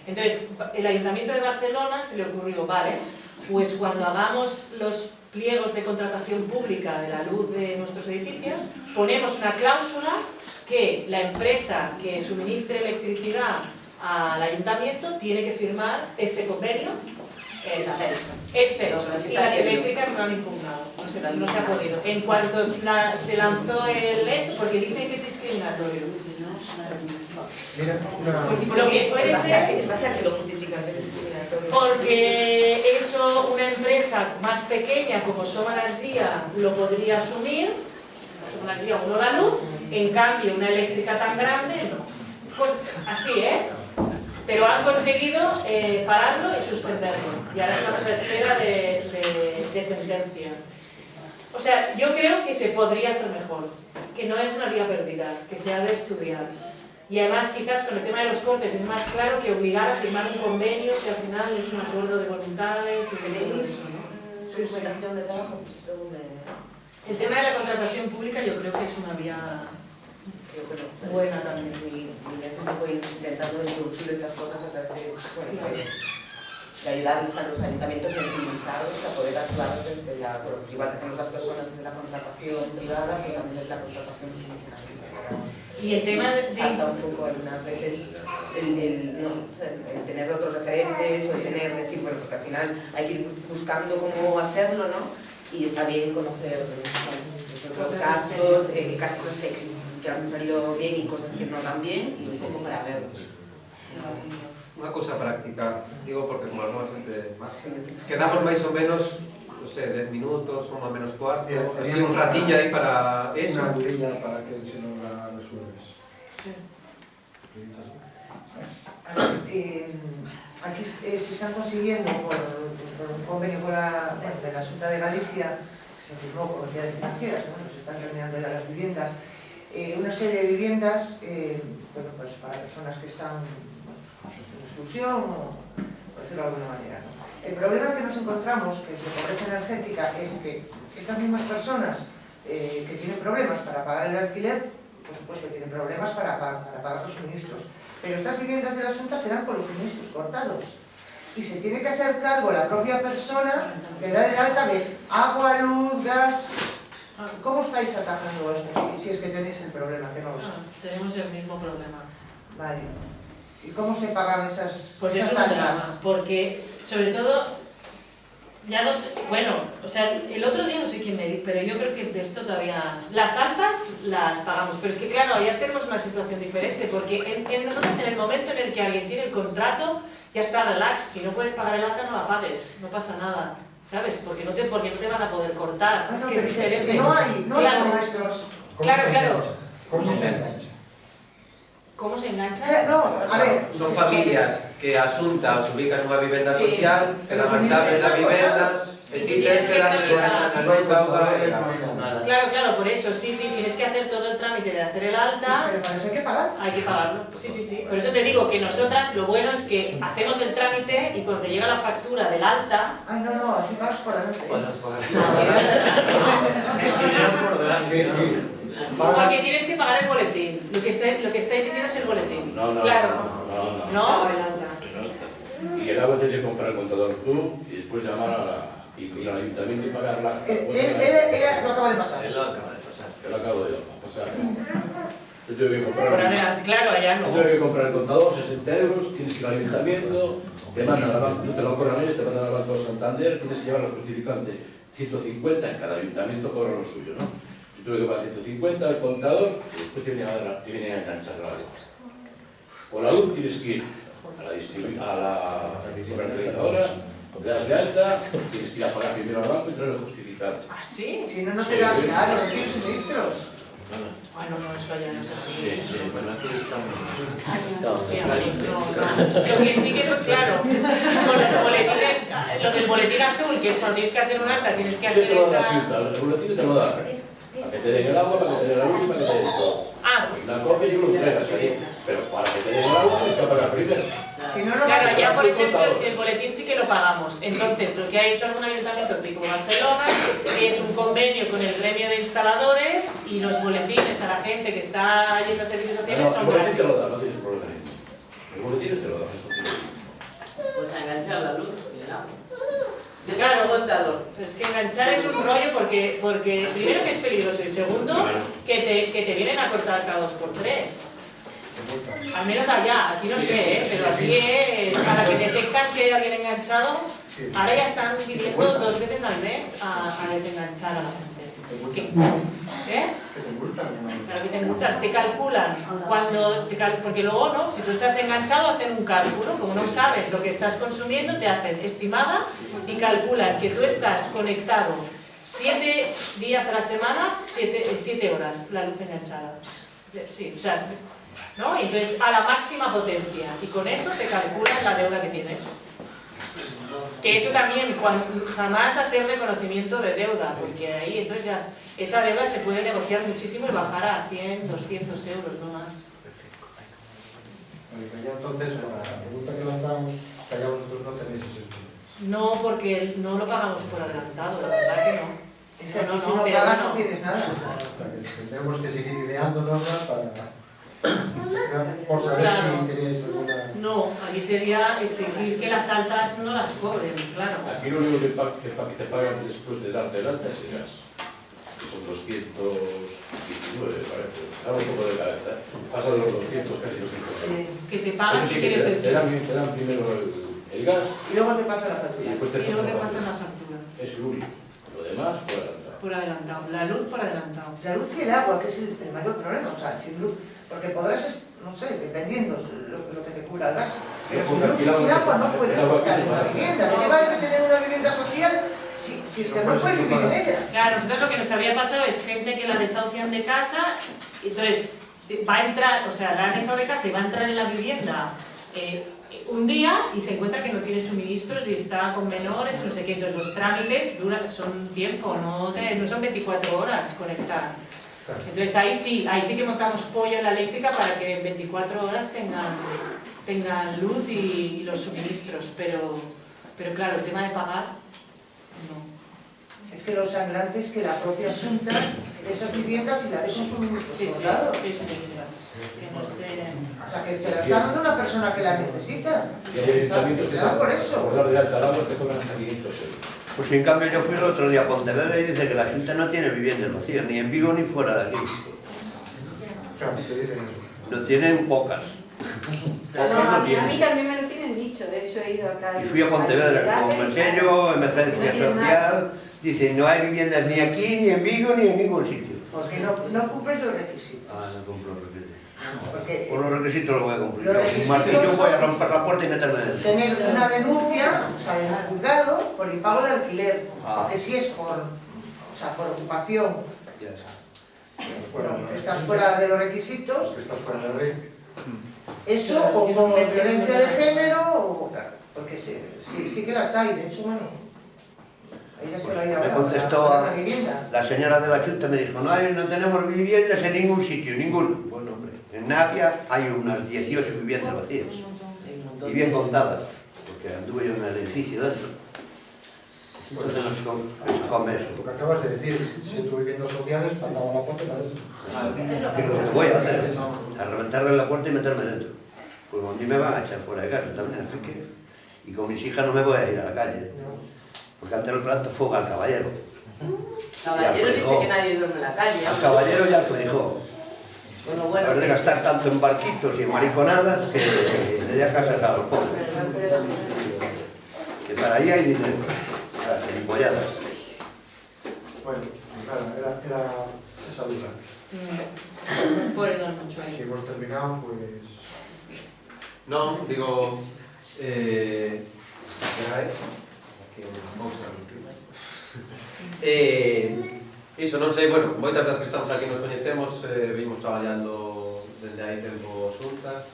Entonces, el Ayuntamiento de Barcelona se le ocurrió, vale, pues cuando hagamos los pliegos de contratación pública de la luz de nuestros edificios, ponemos una cláusula que la empresa que suministre electricidad al Ayuntamiento tiene que firmar este convenio. Es hecho. Y las eléctricas no han impugnado, no se ha podido. En cuanto se lanzó el porque dicen que es discriminatorio. Lo que puede ser... ¿Pasa que lo justifican que es discriminatorio? Porque eso una empresa más pequeña como Soma Energía lo podría asumir, Soma Energía uno la luz, en cambio una eléctrica tan grande no. Pues así, pero han conseguido pararlo y suspenderlo. Y ahora estamos a espera de sentencia. O sea, yo creo que se podría hacer mejor, que no es una vía perdida, que se ha de estudiar. Y además, quizás con el tema de los cortes es más claro que obligar a firmar un convenio que al final es un acuerdo de voluntades y de todo eso, ¿no? Suplementación de trabajo, El tema de la contratación pública yo creo que es una vía buena también. Y es un poco intentando introducir estas cosas a través de ayudarles a los ayuntamientos sensibilizados a poder actuar desde la, igual que hacemos las personas desde la contratación privada, pues también desde la contratación pública. Y el tema de... Falta un poco algunas veces el tener otros referentes, o el tener, decir, bueno, porque al final hay que ir buscando cómo hacerlo, ¿no? Y está bien conocer otros casos, casos sexy que han salido bien y cosas que no tan bien, y un poco para ver. Unha cousa práctica, digo porque como algunha xente quedamos máis ou menos, non sei, 10 minutos, ou menos cuarto, así un ratillo aí para eso. Unha agudilla para que se non la resuelves. Aquí se están consiguiendo por un convenio con de la Xunta de Galicia, que se firmó con entidades financieras, bueno, se están terminando ya las viviendas, una serie de viviendas bueno, pues para personas que están en exclusión, o por decirlo de alguna manera, ¿no? El problema que nos encontramos, que es de pobreza energética, es que estas mismas personas que tienen problemas para pagar el alquiler, por supuesto tienen problemas para pagar los suministros, pero estas viviendas de la Xunta se dan con los suministros cortados y se tiene que hacer cargo la propia persona que da de alta de agua, luz, gas. ¿Cómo estáis atajando esto? Si es que tenéis el problema, que no lo sé. Tenemos el mismo problema. Vale. ¿Y cómo se pagan esas Pues es un altas? drama, porque sobre todo, ya no, bueno, o sea, el otro día no sé quién me dijo, pero yo creo que de esto todavía, las altas las pagamos, pero es que claro, ya tenemos una situación diferente, porque nosotros en el momento en el que alguien tiene el contrato, ya está relax, si no puedes pagar el alta no la pagues, no pasa nada, ¿sabes? Porque no te van a poder cortar, es que es diferente. Es que no hay claro, nuestros. Claro. ¿Cómo se engancha? ¿Cómo se engancha? No, a ver. Son familias que a Xunta os ubican nunha vivenda social, que dan as chaves da vivenda, e ti tens que darle de alta na luz, auga e gas. Claro, por eso, sí, tienes que hacer todo el trámite de hacer el alta. Pero para eso hay que pagar. Hay que pagarlo, sí. Por eso te digo que nosotras lo bueno es que hacemos el trámite y cuando te llega la factura del alta... Ay, no, así pagas por adelante. Porque tienes que pagar el boletín. Lo que estáis diciendo es el boletín. No. ¿No? Y el agua tienes que comprar el contador tú y después llamar ir al ayuntamiento y pagarla. Él lo acaba de pasar. Él lo acaba de pasar. Yo lo acabo de pasar. Yo tengo que comprar. Por adelante, claro, allá no. Yo tengo que comprar el contador, 60 euros, tienes que ir al ayuntamiento, te mandan al banco, no te lo cobran ellos, te mandan al Banco Santander, tienes que llevar el justificante 150, en cada ayuntamiento cobra lo suyo, ¿no? Yo tuve que pagar 150 al contador y después te vienen a enganchar la luz. Con la luz tienes que ir a la comercializadora, te das de alta, tienes que ir a pagar primero al banco y traer el justificante. ¿Ah, sí? Si no, no te dan, claro, no tienes suministros. Ay, no, eso allá no es así. Sí, bueno, aquí estamos. Lo que sí que es claro, con los boletines, lo del boletín azul, que es cuando tienes que hacer un acta, tienes que hacer Eso te lo da esa... el boletín te lo da. Para que te den el agua, para que te den la luz, para que te den todo. La copia y lo entregas ahí, pero para que te den el agua tienes que pagar primero. Si no, no claro, ya por ejemplo el boletín sí que lo pagamos. Entonces, lo que ha hecho algún ayuntamiento tipo Barcelona es un convenio con el gremio de instaladores y los boletines a la gente que está yendo a servicios sociales son el boletín te lo gratis. da, no tienes problema ninguno. El boletín te lo da. Pues a enganchar la luz y el agua. Claro, contador. Pero es que enganchar es un rollo porque primero que es peligroso y segundo que te vienen a cortar cada 2x3. Al menos allá, aquí no sé, pero aquí para que detectan que hay alguien enganchado, ahora ya están pidiendo 2 veces al mes a desenganchar a la gente. Claro que te multan, te calculan porque luego no, si tú estás enganchado hacen un cálculo, como no sabes lo que estás consumiendo, te hacen estimada y calculan que tú estás conectado 7 días a la semana, 7 horas la luz enganchada. Sí, o sea, ¿no? Entonces a la máxima potencia y con eso te calculan la deuda que tienes. Que eso también, jamás hacer reconocimiento de deuda, porque ahí entonces ya esa deuda se puede negociar muchísimo y bajar a 100, 200 euros, no más. Entonces, con la pregunta que lanzamos, que allá vosotros no tenéis ese estudio. No, porque no lo pagamos por adelantado, la verdad que no. Es que si no pagas no tienes nada. Tendremos que seguir ideándonos por saber si tenéis alguna... No, aquí sería exigir que las altas no las cobren, claro. Aquí lo único que te pagan después de darte el alta es el gas. Que son 219, parece. Dame un poco de cabeza. Pasa de los 200, casi 200. Que te pagan, sí, ¿qué quieres decir? te dan primero el gas. Y luego te pasa la factura. Y después te pasan la factura. Es lo único. Lo demás, por adelantado. Por adelantado. La luz por adelantado. La luz y el agua, que es el mayor problema. O sea, sin luz. Porque podrás, no sé, dependiendo lo que te cura el gas. Pero sin luz y sin agua no puedes estar en una vivienda. ¿De qué vale que te den una vivienda social si es que no puedes vivir en ella? Claro, nosotros lo que nos había pasado es gente que la desahucian de casa, entonces va a entrar, o sea, la han echado de casa y va a entrar en la vivienda un día y se encuentra que no tiene suministros y está con menores, no sé qué, entonces los trámites son tiempo, no son 24 horas conectar. Entonces ahí sí que montamos pollo en la eléctrica para que en 24 horas tengan luz y los suministros, pero Pero claro, el tema de pagar, no. Es que lo sangrante es que la propia Xunta, esas viviendas y la de suministros cortados. Sí. Que no esté... O sea, que te la está dando una persona que la necesita. Y hay ayuntamientos que por eso. por dar de alta al agua te cobran hasta 500 euros. Pues en cambio yo fui el otro día a Pontevedra y dice que la Xunta no tiene viviendas vacías, ni en Vigo ni fuera de aquí. No tienen pocas. A mí también me lo tienen dicho, de hecho he ido acá. Y fui a Pontevedra con el sello, emergencia social, dice no hay viviendas ni aquí, ni en Vigo, ni en ningún sitio. Porque no cumplen los requisitos. No cumplo los requisitos. Porque Por los requisitos los voy a cumplir. Los Con un martillo requisitos voy a romper la puerta y meterme dentro. tener una denuncia, o sea, en el juzgado, por impago de alquiler. Porque si es por ocupación, estás fuera de los requisitos, eso, o por violencia de género, o porque sí que las hay, de hecho, bueno, ella se va a ir Me ahora contestó a una vivienda. la señora de la Xunta, me dijo, no tenemos viviendas en ningún sitio, ninguno. Bueno, hombre, en Navia hay unas 18 viviendas vacías, y bien contadas, porque anduve yo en el edificio dentro. Entonces nos come eso. Lo que acabas de decir, si tu viviendas sociales, faltaba la puerta Y lo que voy a hacer es a reventarle la puerta y meterme dentro. Pues a mí me van a echar fuera de casa también, así que... Y con mis hijas no me voy a ir a la calle. Porque antes el plato fuego al caballero. Caballero dice que nadie duerme en la calle. Al caballero ya se dijo. Bueno, a ver de gastar tanto en barquitos y en mariconadas que le dé a casa a los pobres. Que para ahí hay dinero. Para gilipolladas. Bueno, claro, era esa duda. Nos puede dar mucho ahí. Si hemos terminado, pues... No, digo... Iso, non sei, bueno, moitas das que estamos aquí nos coñecemos, vimos traballando desde hai tempo xuntas.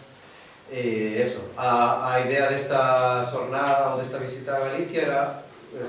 Eso, a idea desta xornada ou desta visita a Galicia era,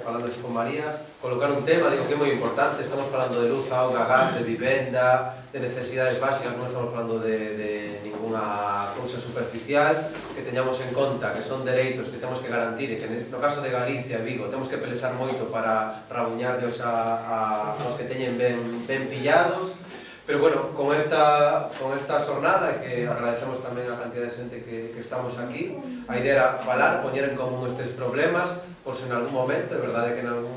falando así con María, colocar un tema, digo que é moi importante, estamos falando de luz, auga, gas, de vivenda, de necesidades básicas, non estamos falando de ninguna cousa superficial, que teñamos en conta que son dereitos que temos que garantir e que no caso de Galicia e Vigo temos que pelexar moito para buñarlos aos que teñen ben pillados. Pero bueno, con esta xornada, que agradecemos tamén a cantidad de xente que estamos aquí, a idea era falar, poñer en común estes problemas, por se en algún momento, é verdade que en algún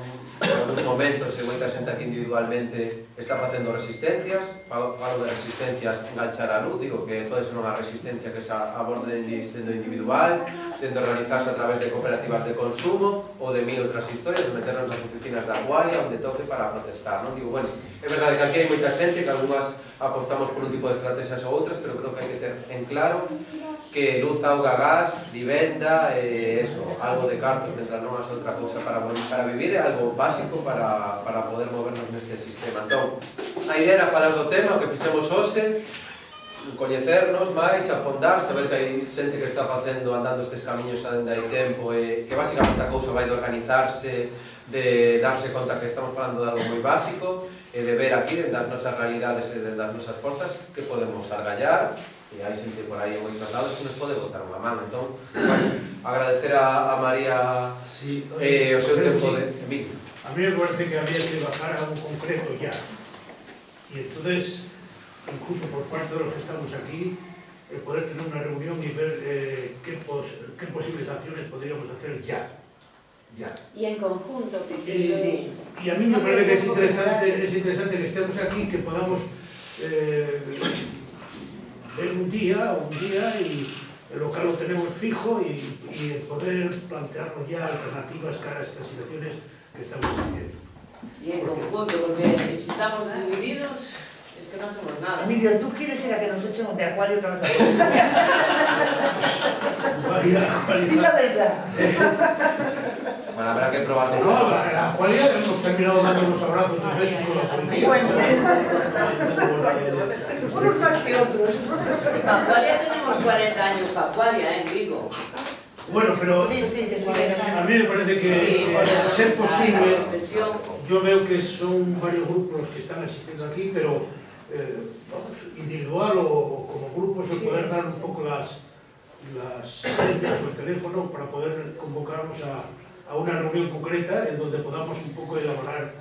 momento se moita xente aquí individualmente está facendo resistencias, falo de resistencias enganchar a luz, digo que pode ser unha resistencia que se aborde dentro individual, dentro de organizarse a través de cooperativas de consumo ou de mil outras historias, de meternos nas oficinas da Gualia, onde toque para protestar, non? Digo, bueno, é verdade que aquí hai moita xente, que algunhas apostamos por un tipo de estrategias ou outras, pero creo que hai que ter en claro que luz, auga, gas, vivenda, eso, algo de cartos, mentras non haxe outra cousa para vivir, é algo básico para poder movernos neste sistema. Entón, a idea era falar do tema, o que fixemos hoxe, coñecernos máis, afondar, saber que hai xente que está facendo, andando estes camiños dende hai tempo, e que basicamente a cousa vai de organizarse, de darse conta que estamos falando de algo moi básico, e de ver aquí, dentro das nosas realidades e dentro das nosas forzas, que podemos argallar, e hai xente por aí en moitos lados que nos pode botar unha man. Entón, bueno, agradecer a María o seu tempo de... A mí me parece que había que bajar a un concreto ya. Y entonces, incluso por parte de los que estamos aquí, poder tener una reunión y ver qué posibles acciones podríamos hacer ya. Y en conjunto. Y a mí me parece que es interesante que estemos aquí, que podamos ver un día y el local lo tenemos fijo y poder plantearnos ya alternativas cara a estas situaciones que estamos viviendo. Y en conjunto, porque si estamos divididos es que no hacemos nada. Emilio, ¿tú quieres ir a que nos echemos de Acuario otra vez? Di la verdad. Bueno, habrá que probarlo. No, la Acuario hemos terminado dando unos abrazos y besos con la policía. Unos más que otros. Pacualia tenemos 40 años, Pacualia, en Vigo. Bueno, pero sí, a mí me parece que a ser posible, yo veo que son varios grupos los que están asistiendo aquí, pero individual o como grupos, el poder dar un poco las señas o el teléfono para poder convocarnos a a una reunión concreta en donde podamos un poco elaborar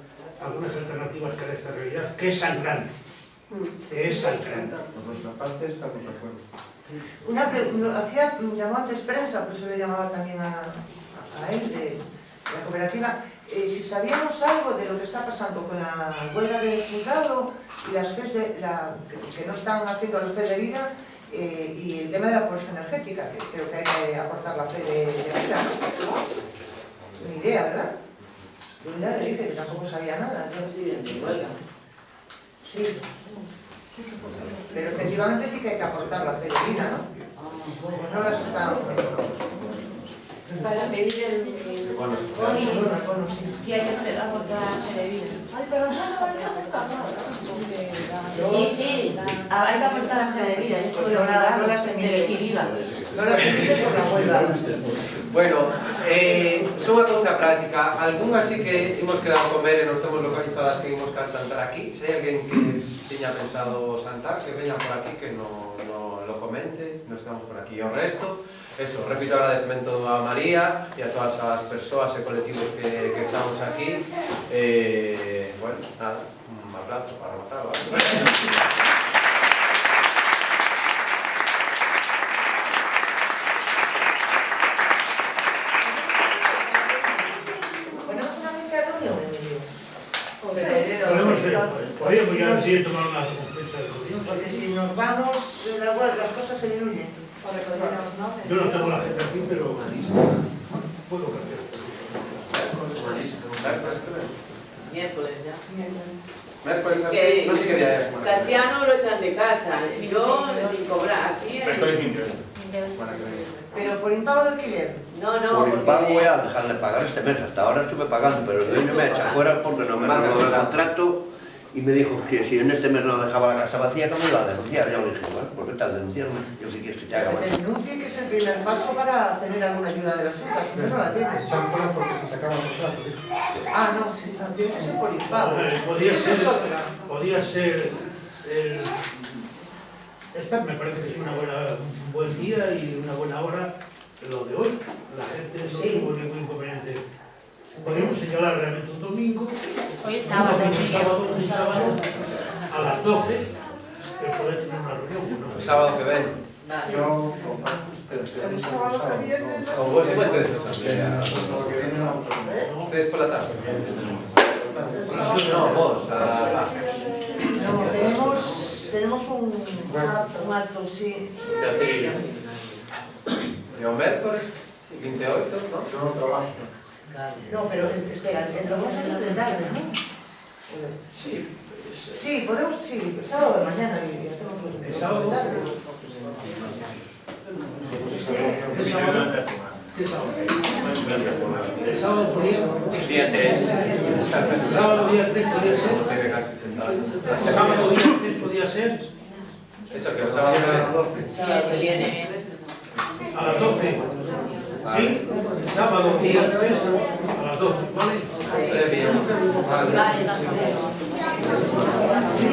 algunas alternativas para esta realidad, que es sangrante. Es sangrante. Por nuestra parte estamos de acuerdo. Llamó antes prensa, por eso le llamaba también a él, de la cooperativa, si sabíamos algo de lo que está pasando con la huelga del juzgado y las FES que no están haciendo los FES de vida, y el tema de la pobreza energética, que creo que hay que aportar la fe de vida, ¿no? Ni idea, ¿verdad? Yo un día le dije que tampoco sabía nada. Sí. Pero efectivamente sí que hay que aportar la fe de vida, ¿no? Porque no las están... Para pedir el bono, sí. Sí, hay que aportar la fe de vida. Ay, pero no hay que aportar nada. Sí, hay que aportar la fe de vida. No las emiten. No las emiten por la huelga. Bueno, son unha cousa práctica. Algúnas sí que imos quedado a comer e nos temos localizadas que imos can santar aquí. Se hai alguén que tiña pensado santar, que veña por aquí, que no lo comente, nos quedamos por aquí. E o resto, eso, repito o agradecemento a María e a todas as persoas e colectivos que estamos aquí. Bueno, nada, un abrazo para matar. Podríamos ya decir tomar una fecha de reunión. Porque si nos vamos, las cosas se diluyen. Yo no tengo la agenda aquí, pero puedo cambiar. Miércoles ya. Miércoles, Es que no sé qué día es. Casiano lo echan de casa, yo sin cobrar. Aquí Miércoles 22. Pero por impago de alquiler. No, Por impago voy a dejar de pagar este mes. Hasta ahora estuve pagando, pero el dueño me echa fuera porque no me renovó el contrato y me dijo que si en este mes no dejaba la casa vacía, no me iba a denunciar. Yo le dije, bueno, pues vete a denunciarme. Yo si quieres que te haga Que te denuncie, que es el primer paso para tener alguna ayuda de la Junta, si no, no la tienes. Echan fuera porque se sacaba el contrato. Ah, no, tiene que ser por impago. Podría Eso es otra. ser esta me parece que es un buen día y una buena hora lo de hoy. La gente no tuvo ningún inconveniente. Podemos señalar realmente un domingo, Hoy es sábado, un sábado a las 12, que poder tener una reunión. El sábado que ven. Yo... El sábado que viene... O vos puedes asamblea. ¿Tres por la tarde? No, vos. No, tenemos un acto, sí. ¿Y o miércoles? 28, ¿no? Yo no trabajo. No, pero espera, lo vamos a hacer de tarde, ¿no? Sí. Sí, podemos, sí, el sábado de mañana y hacemos un ¿El sábado? de tarde. El sábado podría Día 3. El sábado día 3 podría ser. Tiene casi 80 años. El sábado día 3 podría ser. Eso, que el sábado que ven. sábado que viene. A las 12. ¿Sí? Sábado día 3 a las 12, ¿vale? Estaría bien. Vale. Sí,